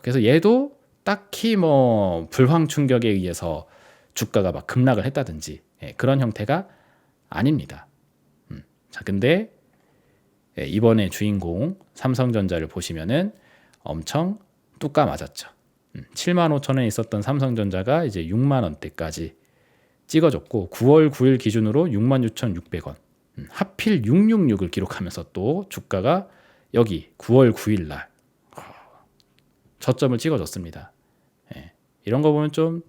그래서 얘도 딱히 뭐 불황 충격에 의해서 주가가 막 급락을 했다든지 그런 형태가 아닙니다. 자, 근데 이번에 주인공 삼성전자를 보시면은 엄청 뚜까 맞았죠. 7만 5천 원에 있었던 삼성전자가 이제 6만 원대까지 찍어줬고 9월 9일 기준으로 6만 6,600원. 하필 666을 기록하면서 또 주가가 여기 9월 9일 날 저점을 찍어줬습니다. 이런 거 보면 좀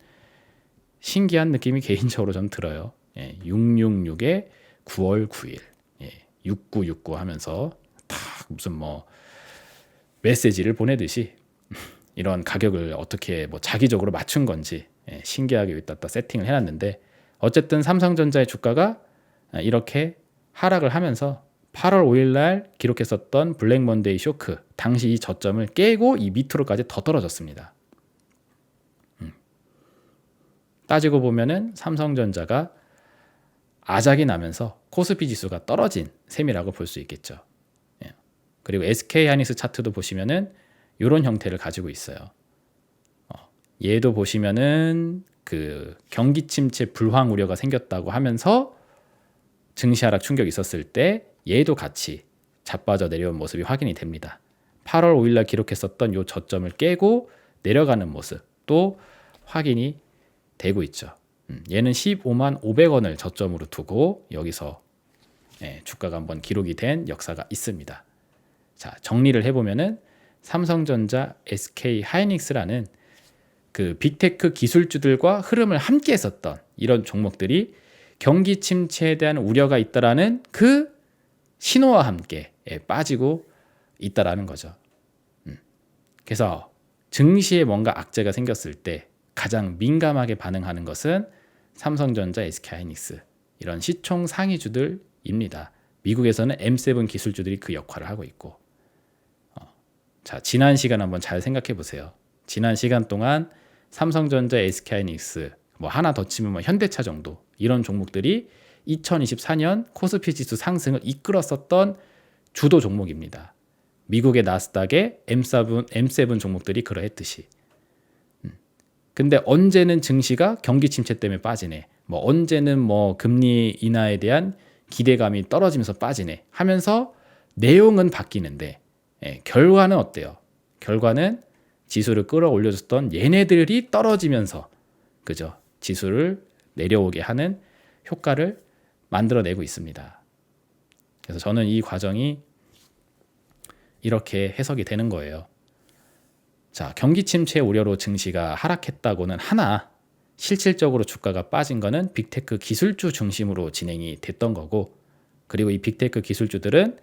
신기한 느낌이 개인적으로 전 들어요. 666에 9월 9일 6969 하면서 딱 무슨 뭐 메시지를 보내듯이 이런 가격을 어떻게 뭐 자기적으로 맞춘 건지 신기하게 여기다 세팅을 해놨는데 어쨌든 삼성전자의 주가가 이렇게 하락을 하면서 8월 5일 날 기록했었던 블랙 먼데이 쇼크 당시 이 저점을 깨고 이 밑으로까지 더 떨어졌습니다. 따지고 보면은 삼성전자가 아작이 나면서 코스피 지수가 떨어진 셈이라고 볼 수 있겠죠. 그리고 SK 하이닉스 차트도 보시면은 이런 형태를 가지고 있어요. 얘도 보시면은 그 경기 침체 불황 우려가 생겼다고 하면서 증시 하락 충격이 있었을 때 얘도 같이 자빠져 내려온 모습이 확인이 됩니다. 8월 5일 날 기록했었던 이 저점을 깨고 내려가는 모습 또 확인이 되고 있죠. 얘는 15만 500원을 저점으로 두고 여기서 주가가 한번 기록이 된 역사가 있습니다. 자, 정리를 해보면은 삼성전자, SK 하이닉스라는 그 빅테크 기술주들과 흐름을 함께 했었던 이런 종목들이 경기 침체에 대한 우려가 있다라는 그 신호와 함께 빠지고 있다라는 거죠. 그래서 증시에 뭔가 악재가 생겼을 때 가장 민감하게 반응하는 것은 삼성전자, SK하이닉스 이런 시총 상위주들입니다. 미국에서는 M7 기술주들이 그 역할을 하고 있고 자, 지난 시간 한번 잘 생각해 보세요. 지난 시간 동안 삼성전자, SK하이닉스 뭐 하나 더 치면 뭐 현대차 정도 이런 종목들이 2024년 코스피 지수 상승을 이끌었었던 주도 종목입니다. 미국의 나스닥의 M7 종목들이 그러했듯이. 근데 언제는 증시가 경기 침체 때문에 빠지네. 뭐 언제는 뭐 금리 인하에 대한 기대감이 떨어지면서 빠지네 하면서 내용은 바뀌는데 결과는 어때요? 결과는 지수를 끌어올려줬던 얘네들이 떨어지면서 그죠? 지수를 내려오게 하는 효과를 만들어내고 있습니다. 그래서 저는 이 과정이 이렇게 해석이 되는 거예요. 자, 경기 침체 우려로 증시가 하락했다고는 하나 실질적으로 주가가 빠진 거는 빅테크 기술주 중심으로 진행이 됐던 거고 그리고 이 빅테크 기술주들은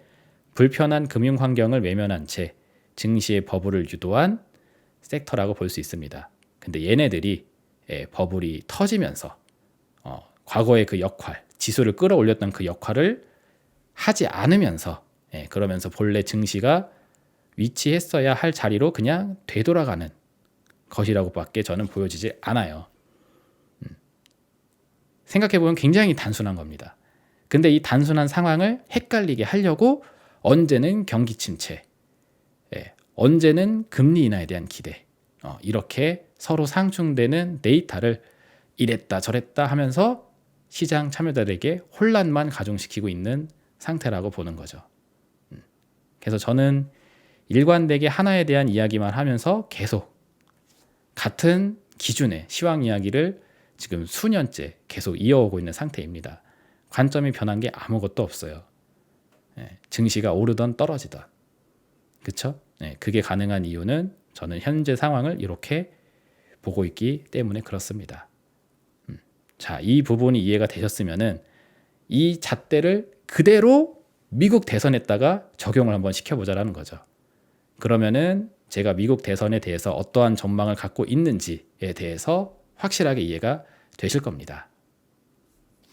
불편한 금융 환경을 외면한 채 증시의 버블을 유도한 섹터라고 볼 수 있습니다. 근데 얘네들이 버블이 터지면서 과거의 그 역할, 지수를 끌어올렸던 그 역할을 하지 않으면서 그러면서 본래 증시가 위치했어야 할 자리로 그냥 되돌아가는 것이라고밖에 저는 보여지지 않아요. 생각해보면 굉장히 단순한 겁니다. 근데 이 단순한 상황을 헷갈리게 하려고 언제는 경기 침체, 언제는 금리 인하에 대한 기대 이렇게 서로 상충되는 데이터를 이랬다 저랬다 하면서 시장 참여자들에게 혼란만 가중시키고 있는 상태라고 보는 거죠. 그래서 저는 일관되게 하나에 대한 이야기만 하면서 계속 같은 기준의 시황 이야기를 지금 수년째 계속 이어오고 있는 상태입니다. 관점이 변한 게 아무것도 없어요. 증시가 오르던 떨어지던 그쵸? 그게 가능한 이유는 저는 현재 상황을 이렇게 보고 있기 때문에 그렇습니다. 자, 이 부분이 이해가 되셨으면은 이 잣대를 그대로 미국 대선에다가 적용을 한번 시켜보자라는 거죠. 그러면은 제가 미국 대선에 대해서 어떠한 전망을 갖고 있는지에 대해서 확실하게 이해가 되실 겁니다.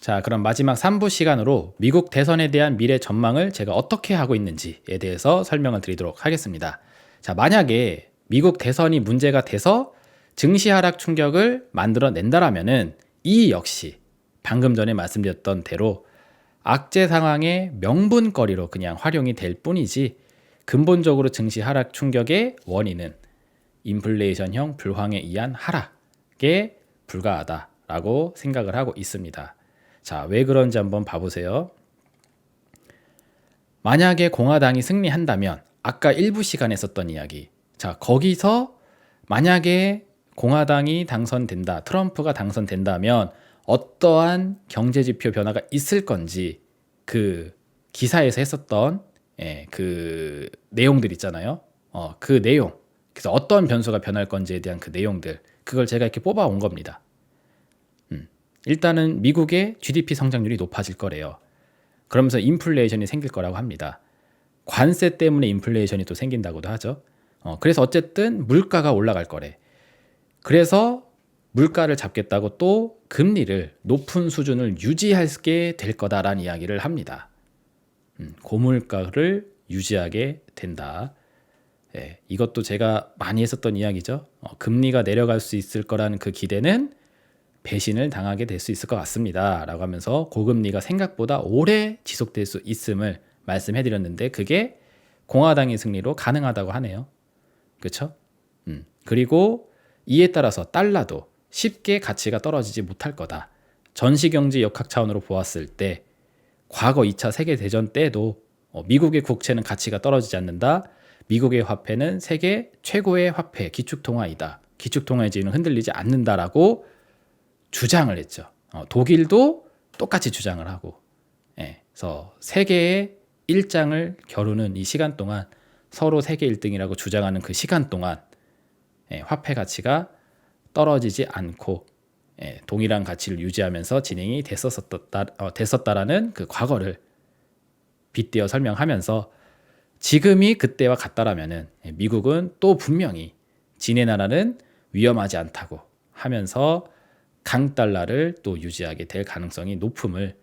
자, 그럼 마지막 3부 시간으로 미국 대선에 대한 미래 전망을 제가 어떻게 하고 있는지에 대해서 설명을 드리도록 하겠습니다. 자, 만약에 미국 대선이 문제가 돼서 증시 하락 충격을 만들어낸다라면은 이 역시 방금 전에 말씀드렸던 대로 악재 상황의 명분거리로 그냥 활용이 될 뿐이지 근본적으로 증시 하락 충격의 원인은 인플레이션형 불황에 의한 하락에 불과하다라고 생각을 하고 있습니다. 자, 왜 그런지 한번 봐보세요. 만약에 공화당이 승리한다면 아까 일부 시간에 썼던 이야기, 자, 거기서 만약에 공화당이 당선된다, 트럼프가 당선된다면 어떠한 경제지표 변화가 있을 건지 그 기사에서 했었던 그 내용들 있잖아요. 그 내용, 그래서 어떤 변수가 변할 건지에 대한 그 내용들, 그걸 제가 이렇게 뽑아온 겁니다. 일단은 미국의 GDP 성장률이 높아질 거래요. 그러면서 인플레이션이 생길 거라고 합니다. 관세 때문에 인플레이션이 또 생긴다고도 하죠. 그래서 어쨌든 물가가 올라갈 거래. 그래서 물가를 잡겠다고 또 금리를 높은 수준을 유지하게 될 거다라는 이야기를 합니다. 고물가를 유지하게 된다. 이것도 제가 많이 했었던 이야기죠. 금리가 내려갈 수 있을 거라는 그 기대는 배신을 당하게 될 수 있을 것 같습니다. 라고 하면서 고금리가 생각보다 오래 지속될 수 있음을 말씀해 드렸는데 그게 공화당의 승리로 가능하다고 하네요. 그렇죠? 그리고 이에 따라서 달러도 쉽게 가치가 떨어지지 못할 거다. 전시경제 역학 차원으로 보았을 때 과거 2차 세계대전 때도 미국의 국채는 가치가 떨어지지 않는다. 미국의 화폐는 세계 최고의 화폐, 기축통화이다. 기축통화의 지위는 흔들리지 않는다라고 주장을 했죠. 독일도 똑같이 주장을 하고, 그래서 세계의 1장을 겨루는 이 시간 동안 서로 세계 1등이라고 주장하는 그 시간 동안 화폐 가치가 떨어지지 않고 동일한 가치를 유지하면서 진행이 됐었다라는 그 과거를 빗대어 설명하면서 지금이 그때와 같다라면은 미국은 또 분명히 지네 나라는 위험하지 않다고 하면서 강달러를 또 유지하게 될 가능성이 높음을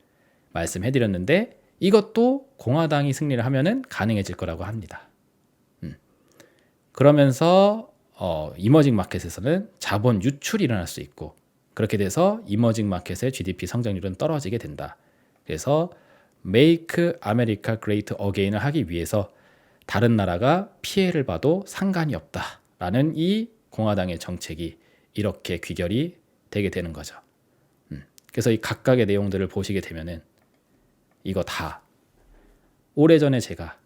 말씀해드렸는데 이것도 공화당이 승리를 하면은 가능해질 거라고 합니다. 그러면서 이머징 마켓에서는 자본 유출이 일어날 수 있고 그렇게 돼서 이머징 마켓의 GDP 성장률은 떨어지게 된다. 그래서 Make America Great Again을 하기 위해서 다른 나라가 피해를 봐도 상관이 없다라는 이 공화당의 정책이 이렇게 귀결이 되게 되는 거죠. 그래서 이 각각의 내용들을 보시게 되면은 이거 다 오래전에 제가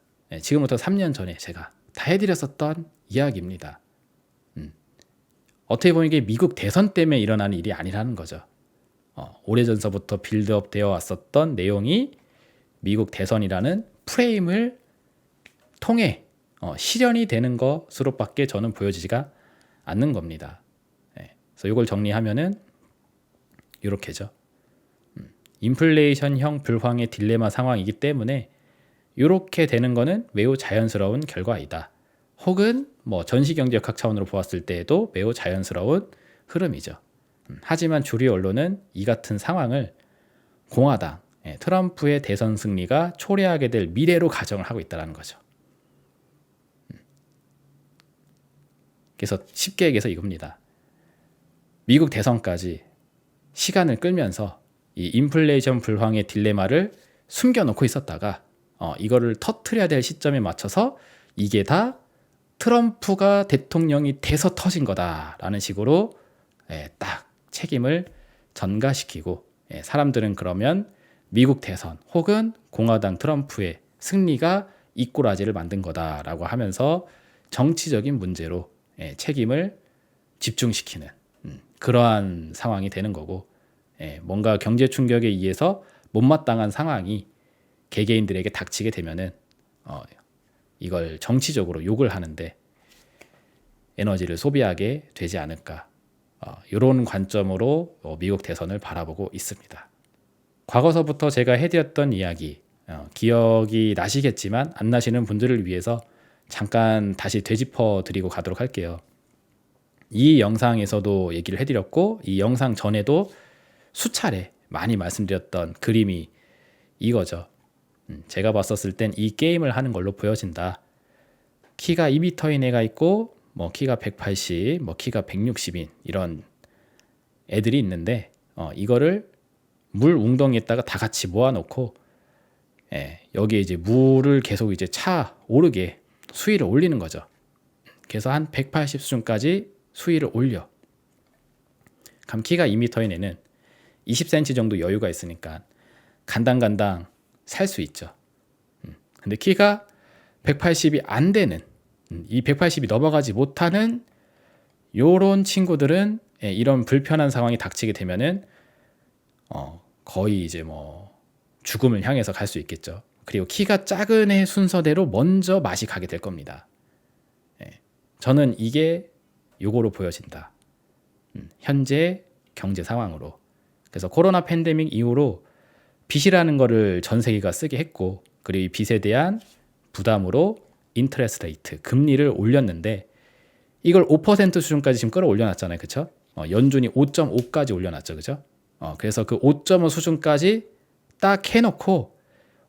지금부터 3년 전에 제가 다 해드렸었던 이야기입니다. 어떻게 보면 이게 미국 대선 때문에 일어나는 일이 아니라는 거죠. 오래전서부터 빌드업 되어 왔었던 내용이 미국 대선이라는 프레임을 통해 실현이 되는 것으로밖에 저는 보여지지가 않는 겁니다. 그래서 이걸 정리하면은 이렇게죠. 인플레이션형 불황의 딜레마 상황이기 때문에 이렇게 되는 거는 매우 자연스러운 결과이다. 혹은 뭐 전시경제학학 차원으로 보았을 때에도 매우 자연스러운 흐름이죠. 하지만 주류 언론은 이 같은 상황을 공화당, 트럼프의 대선 승리가 초래하게 될 미래로 가정을 하고 있다는 거죠. 그래서 쉽게 얘기해서 이겁니다. 미국 대선까지 시간을 끌면서 이 인플레이션 불황의 딜레마를 숨겨놓고 있었다가 이거를 터트려야 될 시점에 맞춰서 이게 다 트럼프가 대통령이 돼서 터진 거다라는 식으로 딱 책임을 전가시키고 사람들은 그러면 미국 대선 혹은 공화당 트럼프의 승리가 이꼬라지를 만든 거다라고 하면서 정치적인 문제로 책임을 집중시키는 그러한 상황이 되는 거고 뭔가 경제 충격에 의해서 못마땅한 상황이 개개인들에게 닥치게 되면은 이걸 정치적으로 욕을 하는데 에너지를 소비하게 되지 않을까 이런 관점으로 미국 대선을 바라보고 있습니다. 과거서부터 제가 해드렸던 이야기 기억이 나시겠지만 안 나시는 분들을 위해서 잠깐 다시 되짚어 드리고 가도록 할게요. 이 영상에서도 얘기를 해드렸고 이 영상 전에도 수차례 많이 말씀드렸던 그림이 이거죠. 제가 봤었을 땐 이 게임을 하는 걸로 보여진다. 키가 2m인 애가 있고 뭐 키가 180, 뭐 키가 160인 이런 애들이 있는데 이거를 물 웅덩이에다가 다 같이 모아놓고 여기에 이제 물을 계속 이제 차 오르게 수위를 올리는 거죠. 그래서 한 180 수준까지 수위를 올려. 그럼 키가 2m인 애는 20cm 정도 여유가 있으니까 간당간당 살 수 있죠. 근데 키가 180이 안 되는, 이 180이 넘어가지 못하는 요런 친구들은 이런 불편한 상황이 닥치게 되면은 거의 이제 뭐 죽음을 향해서 갈 수 있겠죠. 그리고 키가 작은 애 순서대로 먼저 맛이 가게 될 겁니다. 저는 이게 요거로 보여진다. 현재 경제 상황으로. 그래서 코로나 팬데믹 이후로 빚이라는 거를 전 세계가 쓰게 했고, 그리고 이 빚에 대한 부담으로 인터레스트 레이트, 금리를 올렸는데 이걸 5% 수준까지 지금 끌어올려놨잖아요. 그렇죠? 연준이 5.5까지 올려놨죠. 그렇죠? 그래서 그 5.5 수준까지 딱 해놓고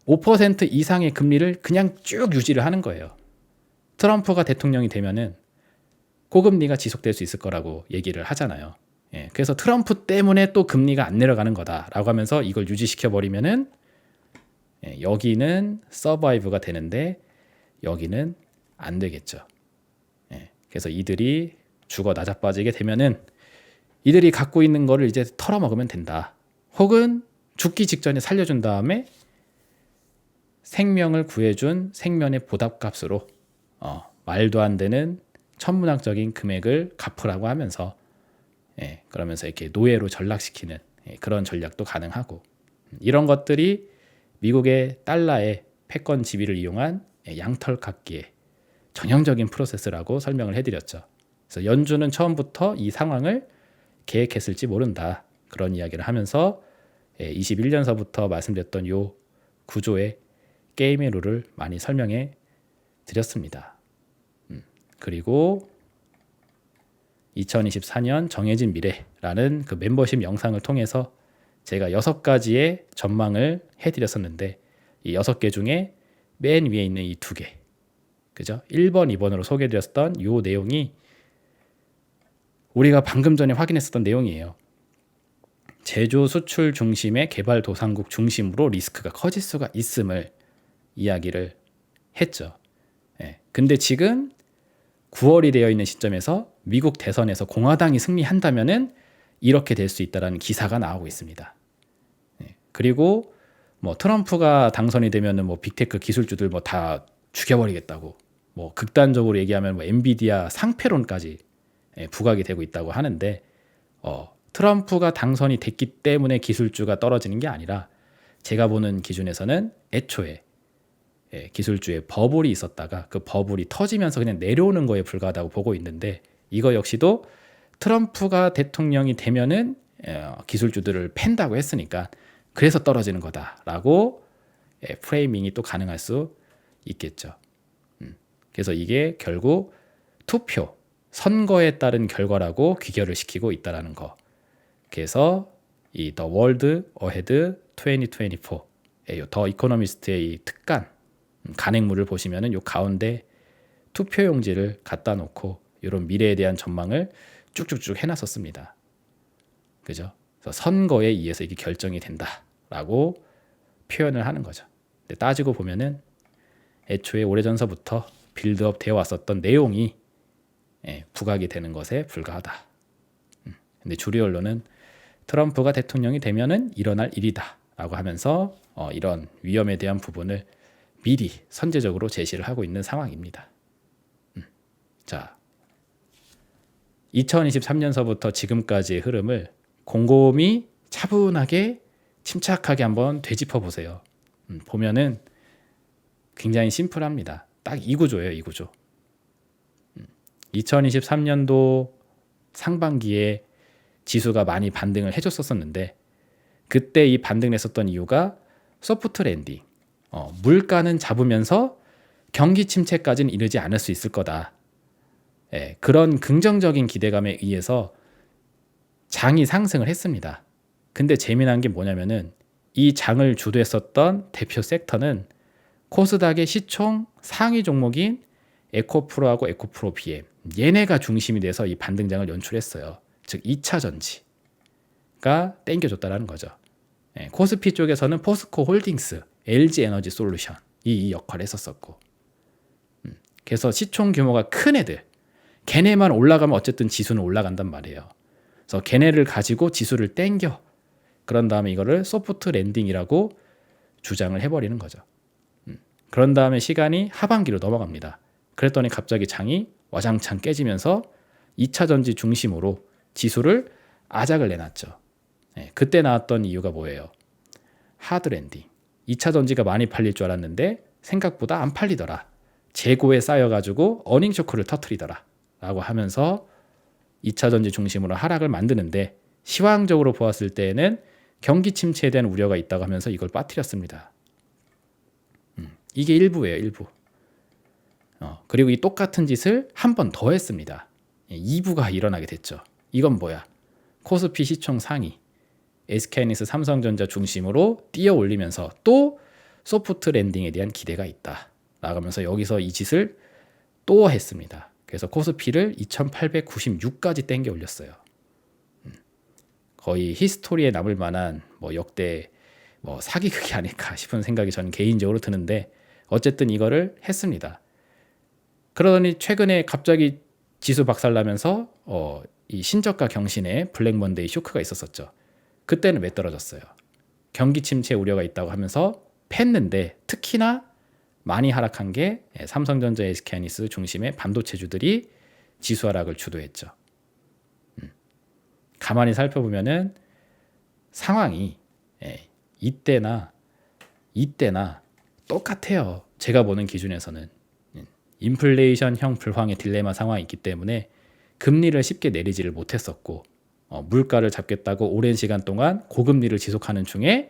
5% 이상의 금리를 그냥 쭉 유지를 하는 거예요. 트럼프가 대통령이 되면은 고금리가 지속될 수 있을 거라고 얘기를 하잖아요. 그래서 트럼프 때문에 또 금리가 안 내려가는 거다라고 하면서 이걸 유지시켜 버리면은 여기는 서바이브가 되는데 여기는 안 되겠죠. 그래서 이들이 죽어 나자빠지게 되면은 이들이 갖고 있는 거를 이제 털어먹으면 된다. 혹은 죽기 직전에 살려준 다음에 생명을 구해준 생명의 보답값으로 말도 안 되는 천문학적인 금액을 갚으라고 하면서 그러면서 이렇게 노예로 전락시키는 그런 전략도 가능하고, 이런 것들이 미국의 달러의 패권 지위를 이용한 양털 깎기의 전형적인 프로세스라고 설명을 해드렸죠. 그래서 연준은 처음부터 이 상황을 계획했을지 모른다. 그런 이야기를 하면서 21년서부터 말씀드렸던 요 구조의 게임의 룰을 많이 설명해 드렸습니다. 그리고 2024년 정해진 미래라는 그 멤버십 영상을 통해서 제가 6가지의 전망을 해드렸었는데, 이 6개 중에 맨 위에 있는 이 2개, 그죠? 1번, 2번으로 소개해드렸던 이 내용이 우리가 방금 전에 확인했었던 내용이에요. 제조 수출 중심의 개발도상국 중심으로 리스크가 커질 수가 있음을 이야기를 했죠. 근데 지금 9월이 되어 있는 시점에서 미국 대선에서 공화당이 승리한다면은 이렇게 될 수 있다라는 기사가 나오고 있습니다. 그리고 뭐 트럼프가 당선이 되면은 뭐 빅테크 기술주들 뭐 다 죽여버리겠다고, 뭐 극단적으로 얘기하면 뭐 엔비디아 상패론까지 부각이 되고 있다고 하는데, 트럼프가 당선이 됐기 때문에 기술주가 떨어지는 게 아니라 제가 보는 기준에서는 애초에 기술주의 버블이 있었다가 그 버블이 터지면서 그냥 내려오는 거에 불과하다고 보고 있는데, 이거 역시도 트럼프가 대통령이 되면은 기술주들을 팬다고 했으니까 그래서 떨어지는 거다라고 프레이밍이 또 가능할 수 있겠죠. 그래서 이게 결국 투표, 선거에 따른 결과라고 귀결을 시키고 있다라는 거. 그래서 이 The World Ahead 2024, 더 이코노미스트의 이 특간 간행물을 보시면은 요 가운데 투표용지를 갖다 놓고 이런 미래에 대한 전망을 쭉쭉쭉 해놨었습니다. 그죠? 그래서 선거에 의해서 이게 결정이 된다라고 표현을 하는 거죠. 근데 따지고 보면은 애초에 오래전서부터 빌드업 되어 왔었던 내용이 부각이 되는 것에 불과하다. 근데 주류 언론은 트럼프가 대통령이 되면은 일어날 일이다라고 하면서 이런 위험에 대한 부분을 미리 선제적으로 제시를 하고 있는 상황입니다. 자, 2023년서부터 지금까지의 흐름을 곰곰이 차분하게 침착하게 한번 되짚어 보세요. 보면은 굉장히 심플합니다. 딱 이 구조예요, 이 구조. 2023년도 상반기에 지수가 많이 반등을 해줬었는데, 그때 이 반등했었던 이유가 소프트 랜딩, 물가는 잡으면서 경기 침체까지는 이르지 않을 수 있을 거다. 그런 긍정적인 기대감에 의해서 장이 상승을 했습니다. 근데 재미난 게 뭐냐면은 이 장을 주도했었던 대표 섹터는 코스닥의 시총 상위 종목인 에코프로하고 에코프로 BM 얘네가 중심이 돼서 이 반등장을 연출했어요. 즉 2차 전지가 땡겨줬다라는 거죠. 코스피 쪽에서는 포스코 홀딩스, LG 에너지 솔루션 이 역할을 했었었고, 그래서 시총 규모가 큰 애들, 걔네만 올라가면 어쨌든 지수는 올라간단 말이에요. 그래서 걔네를 가지고 지수를 땡겨. 그런 다음에 이거를 소프트 랜딩이라고 주장을 해버리는 거죠. 그런 다음에 시간이 하반기로 넘어갑니다. 그랬더니 갑자기 장이 와장창 깨지면서 2차 전지 중심으로 지수를 아작을 내놨죠. 그때 나왔던 이유가 뭐예요? 하드 랜딩. 2차 전지가 많이 팔릴 줄 알았는데 생각보다 안 팔리더라. 재고에 쌓여가지고 어닝 쇼크를 터트리더라. 라고 하면서 2차 전지 중심으로 하락을 만드는데 시황적으로 보았을 때에는 경기 침체에 대한 우려가 있다고 하면서 이걸 빠뜨렸습니다. 이게 일부예요, 일부. 그리고 이 똑같은 짓을 한 번 더 했습니다. 2부가 일어나게 됐죠. 이건 뭐야? 코스피 시총 상위, SK하이닉스 삼성전자 중심으로 뛰어 올리면서 또 소프트 랜딩에 대한 기대가 있다. 라면서 여기서 이 짓을 또 했습니다. 그래서 코스피를 2896까지 땡겨 올렸어요. 거의 히스토리에 남을 만한 역대 사기극이 아닐까 싶은 생각이 저는 개인적으로 드는데 어쨌든 이거를 했습니다. 그러더니 최근에 갑자기 지수 박살나면서 이 신저가 경신에 블랙 먼데이 쇼크가 있었었죠. 그때는 왜 떨어졌어요? 경기 침체 우려가 있다고 하면서 팼는데 특히나 많이 하락한 게 삼성전자, SK하이닉스 중심의 반도체주들이 지수 하락을 주도했죠. 가만히 살펴보면은 상황이 이때나 똑같아요. 제가 보는 기준에서는 인플레이션형 불황의 딜레마 상황이 있기 때문에 금리를 쉽게 내리지를 못했었고 물가를 잡겠다고 오랜 시간 동안 고금리를 지속하는 중에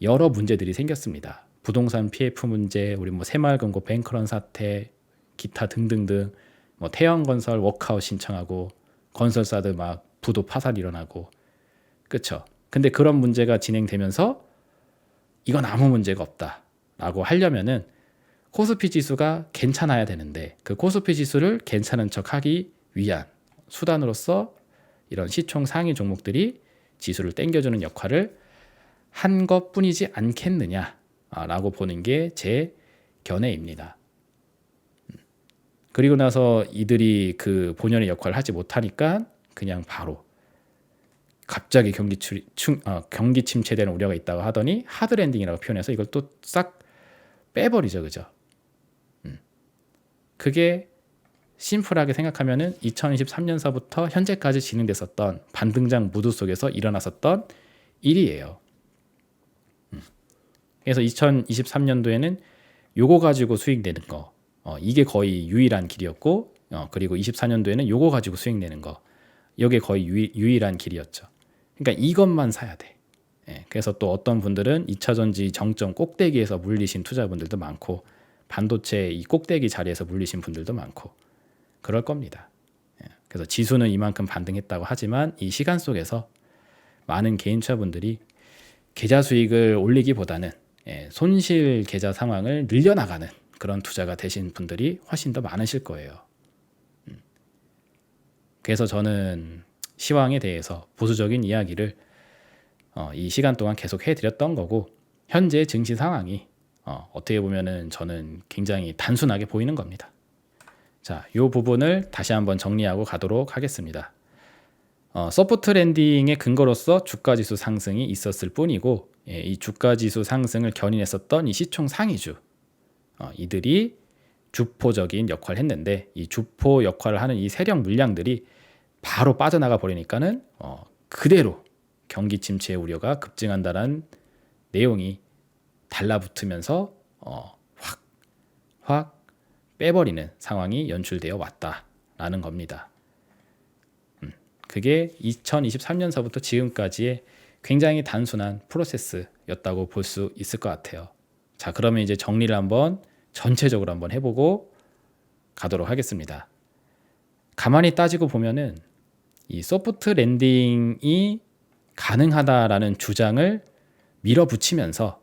여러 문제들이 생겼습니다. 부동산 PF 문제, 우리 새마을금고 뱅크런 사태, 기타 등등등, 태양건설 워크아웃 신청하고 건설사들 막 부도 파산 일어나고, 그렇죠. 근데 그런 문제가 진행되면서 이건 아무 문제가 없다라고 하려면은 코스피 지수가 괜찮아야 되는데 그 코스피 지수를 괜찮은 척하기 위한 수단으로서 이런 시총 상위 종목들이 지수를 땡겨주는 역할을 한 것뿐이지 않겠느냐라고 보는 게 제 견해입니다. 그리고 나서 이들이 그 본연의 역할을 하지 못하니까 그냥 바로 갑자기 경기 침체되는 우려가 있다고 하더니 하드 랜딩이라고 표현해서 이걸 또 싹 빼버리죠, 그죠? 그게 심플하게 생각하면은 2023년서부터 현재까지 진행됐었던 반등장 무드 속에서 일어났었던 일이에요. 그래서 2023년도에는 요거 가지고 수익 내는 거, 이게 거의 유일한 길이었고, 그리고 24년도에는 요거 가지고 수익 내는 거, 이게 거의 유일한 길이었죠. 그러니까 이것만 사야 돼. 그래서 또 어떤 분들은 2차 전지 정점 꼭대기에서 물리신 투자분들도 많고, 반도체 이 꼭대기 자리에서 물리신 분들도 많고 그럴 겁니다. 그래서 지수는 이만큼 반등했다고 하지만 이 시간 속에서 많은 개인 투자분들이 계좌 수익을 올리기보다는 손실 계좌 상황을 늘려나가는 그런 투자가 되신 분들이 훨씬 더 많으실 거예요. 그래서 저는 시황에 대해서 보수적인 이야기를 이 시간 동안 계속 해드렸던 거고, 현재 증시 상황이 어떻게 보면은 저는 굉장히 단순하게 보이는 겁니다. 자, 이 부분을 다시 한번 정리하고 가도록 하겠습니다. 소프트 랜딩의 근거로서 주가지수 상승이 있었을 뿐이고, 이 주가지수 상승을 견인했었던 이 시총 상위주, 이들이 주포적인 역할을 했는데 이 주포 역할을 하는 이 세력 물량들이 바로 빠져나가 버리니까는 그대로 경기 침체의 우려가 급증한다는 내용이 달라붙으면서 확 빼버리는 상황이 연출되어 왔다라는 겁니다. 그게 2023년서부터 지금까지의 굉장히 단순한 프로세스였다고 볼 수 있을 것 같아요. 자, 그러면 이제 정리를 한번 전체적으로 한번 해보고 가도록 하겠습니다. 가만히 따지고 보면은 이 소프트 랜딩이 가능하다라는 주장을 밀어붙이면서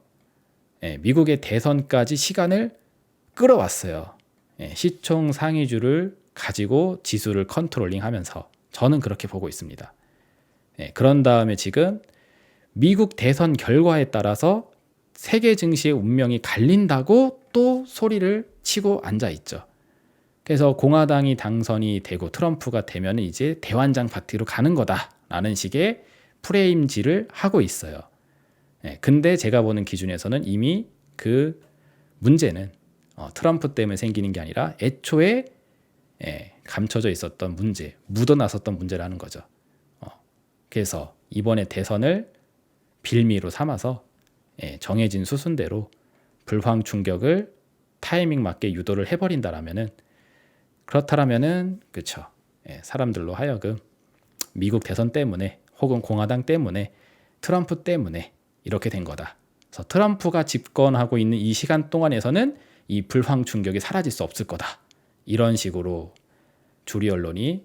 미국의 대선까지 시간을 끌어왔어요. 시총 상위주를 가지고 지수를 컨트롤링하면서 저는 그렇게 보고 있습니다. 그런 다음에 지금 미국 대선 결과에 따라서 세계 증시의 운명이 갈린다고 또 소리를 치고 앉아 있죠. 그래서 공화당이 당선이 되고 트럼프가 되면 이제 대환장 파티로 가는 거다라는 식의 프레임질을 하고 있어요. 근데 제가 보는 기준에서는 이미 그 문제는 트럼프 때문에 생기는 게 아니라 애초에 감춰져 있었던 문제, 묻어놨었던 문제라는 거죠. 그래서 이번에 대선을 빌미로 삼아서 정해진 수순대로 불황 충격을 타이밍 맞게 유도를 해버린다라면은 그렇다라면은 그쵸. 사람들로 하여금 미국 대선 때문에 혹은 공화당 때문에 트럼프 때문에 이렇게 된 거다. 그래서 트럼프가 집권하고 있는 이 시간 동안에서는 이 불황 충격이 사라질 수 없을 거다. 이런 식으로 주류 언론이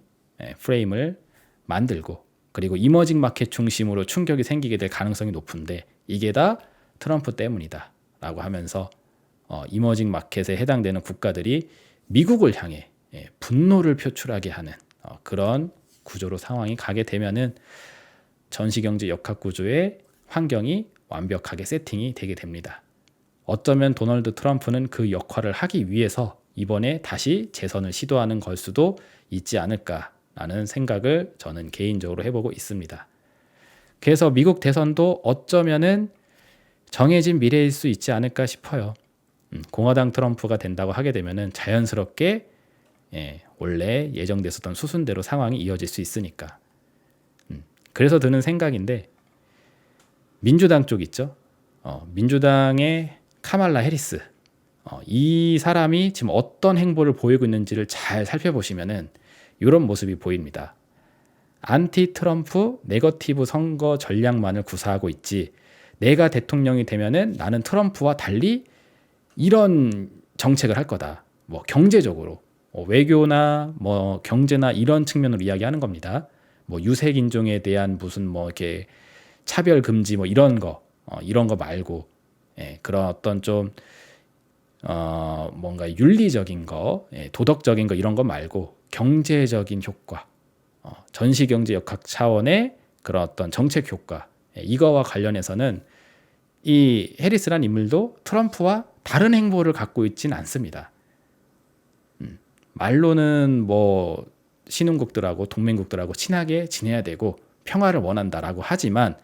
프레임을 만들고 그리고 이머징 마켓 중심으로 충격이 생기게 될 가능성이 높은데 이게 다 트럼프 때문이다 라고 하면서 이머징 마켓에 해당되는 국가들이 미국을 향해 분노를 표출하게 하는 그런 구조로 상황이 가게 되면은 전시경제 역학구조의 환경이 완벽하게 세팅이 되게 됩니다. 어쩌면 도널드 트럼프는 그 역할을 하기 위해서 이번에 다시 재선을 시도하는 걸 수도 있지 않을까라는 생각을 저는 개인적으로 해보고 있습니다. 그래서 미국 대선도 어쩌면은 정해진 미래일 수 있지 않을까 싶어요. 공화당 트럼프가 된다고 하게 되면은 자연스럽게 원래 예정됐었던 수순대로 상황이 이어질 수 있으니까. 그래서 드는 생각인데 민주당 쪽 있죠. 민주당의 카말라 해리스. 이 사람이 지금 어떤 행보를 보이고 있는지를 잘 살펴보시면은 이런 모습이 보입니다. 안티 트럼프 네거티브 선거 전략만을 구사하고 있지. 내가 대통령이 되면은 나는 트럼프와 달리 이런 정책을 할 거다. 뭐 경제적으로, 외교나 뭐 경제나 이런 측면으로 이야기하는 겁니다. 뭐 유색 인종에 대한 무슨 뭐 이렇게 차별 금지 뭐 이런 거 말고 그런 어떤 좀 뭔가 윤리적인 거, 도덕적인 거 이런 거 말고 경제적인 효과, 전시경제 역학 차원의 그런 어떤 정책 효과 이거와 관련해서는 이 해리스란 인물도 트럼프와 다른 행보를 갖고 있지는 않습니다. 말로는 뭐 신흥국들하고 동맹국들하고 친하게 지내야 되고 평화를 원한다라고 하지만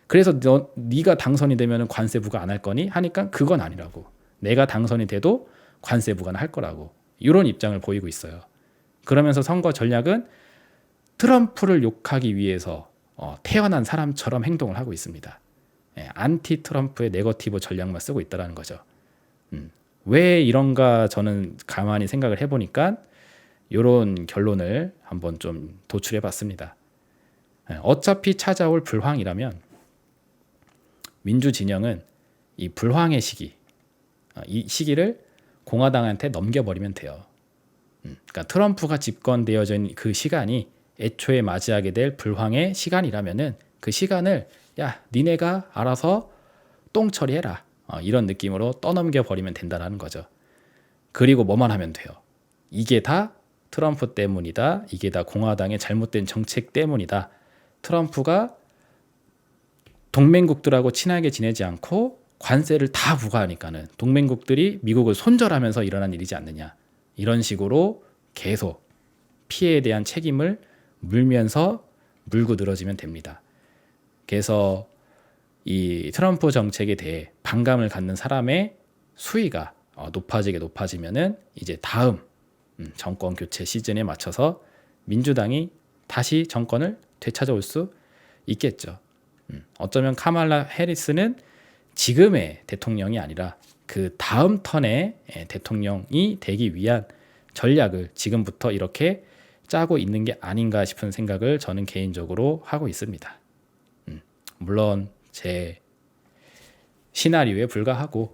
그래서 네가 당선이 되면 관세 부과 안 할 거니 하니까 그건 아니라고. 내가 당선이 돼도 관세 부과는 할 거라고. 이런 입장을 보이고 있어요. 그러면서 선거 전략은 트럼프를 욕하기 위해서 태어난 사람처럼 행동을 하고 있습니다. 안티 트럼프의 네거티브 전략만 쓰고 있다는 거죠. 왜 이런가 저는 가만히 생각을 해보니까 이런 결론을 한번 좀 도출해봤습니다. 어차피 찾아올 불황이라면 민주 진영은 이 불황의 시기, 이 시기를 공화당한테 넘겨버리면 돼요. 그러니까 트럼프가 집권되어진 그 시간이 애초에 맞이하게 될 불황의 시간이라면은 그 시간을 야 니네가 알아서 똥 처리해라 이런 느낌으로 떠넘겨 버리면 된다는 거죠. 그리고 뭐만 하면 돼요. 이게 다 트럼프 때문이다. 이게 다 공화당의 잘못된 정책 때문이다. 트럼프가 동맹국들하고 친하게 지내지 않고 관세를 다 부과하니까는 동맹국들이 미국을 손절하면서 일어난 일이지 않느냐. 이런 식으로 계속 피해에 대한 책임을 물면서 물고 늘어지면 됩니다. 그래서 이 트럼프 정책에 대해 반감을 갖는 사람의 수위가 높아지면은 이제 다음 정권 교체 시즌에 맞춰서 민주당이 다시 정권을 되찾아올 수 있겠죠. 어쩌면 카말라 해리스는 지금의 대통령이 아니라 그 다음 턴의 대통령이 되기 위한 전략을 지금부터 이렇게 짜고 있는 게 아닌가 싶은 생각을 저는 개인적으로 하고 있습니다. 물론 제 시나리오에 불과하고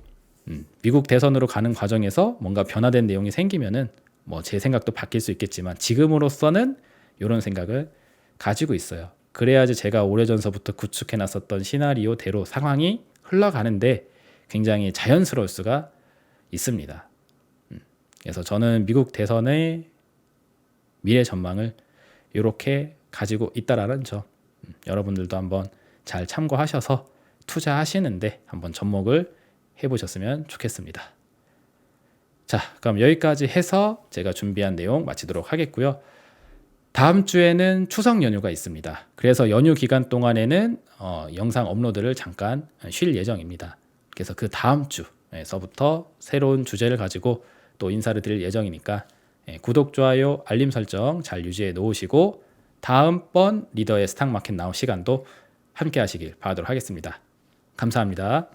미국 대선으로 가는 과정에서 뭔가 변화된 내용이 생기면은 뭐 제 생각도 바뀔 수 있겠지만 지금으로서는 이런 생각을 가지고 있어요. 그래야지 제가 오래전서부터 구축해놨었던 시나리오대로 상황이 흘러가는데 굉장히 자연스러울 수가 있습니다. 그래서 저는 미국 대선의 미래 전망을 이렇게 가지고 있다라는 점, 여러분들도 한번 잘 참고하셔서 투자하시는데 한번 접목을 해보셨으면 좋겠습니다. 자, 그럼 여기까지 해서 제가 준비한 내용 마치도록 하겠고요. 다음 주에는 추석 연휴가 있습니다. 그래서 연휴 기간 동안에는 영상 업로드를 잠깐 쉴 예정입니다. 그래서 그 다음 주에서부터 새로운 주제를 가지고 또 인사를 드릴 예정이니까 구독, 좋아요, 알림 설정 잘 유지해 놓으시고 다음번 리더의 스탁마켓 나온 시간도 함께 하시길 바라도록 하겠습니다. 감사합니다.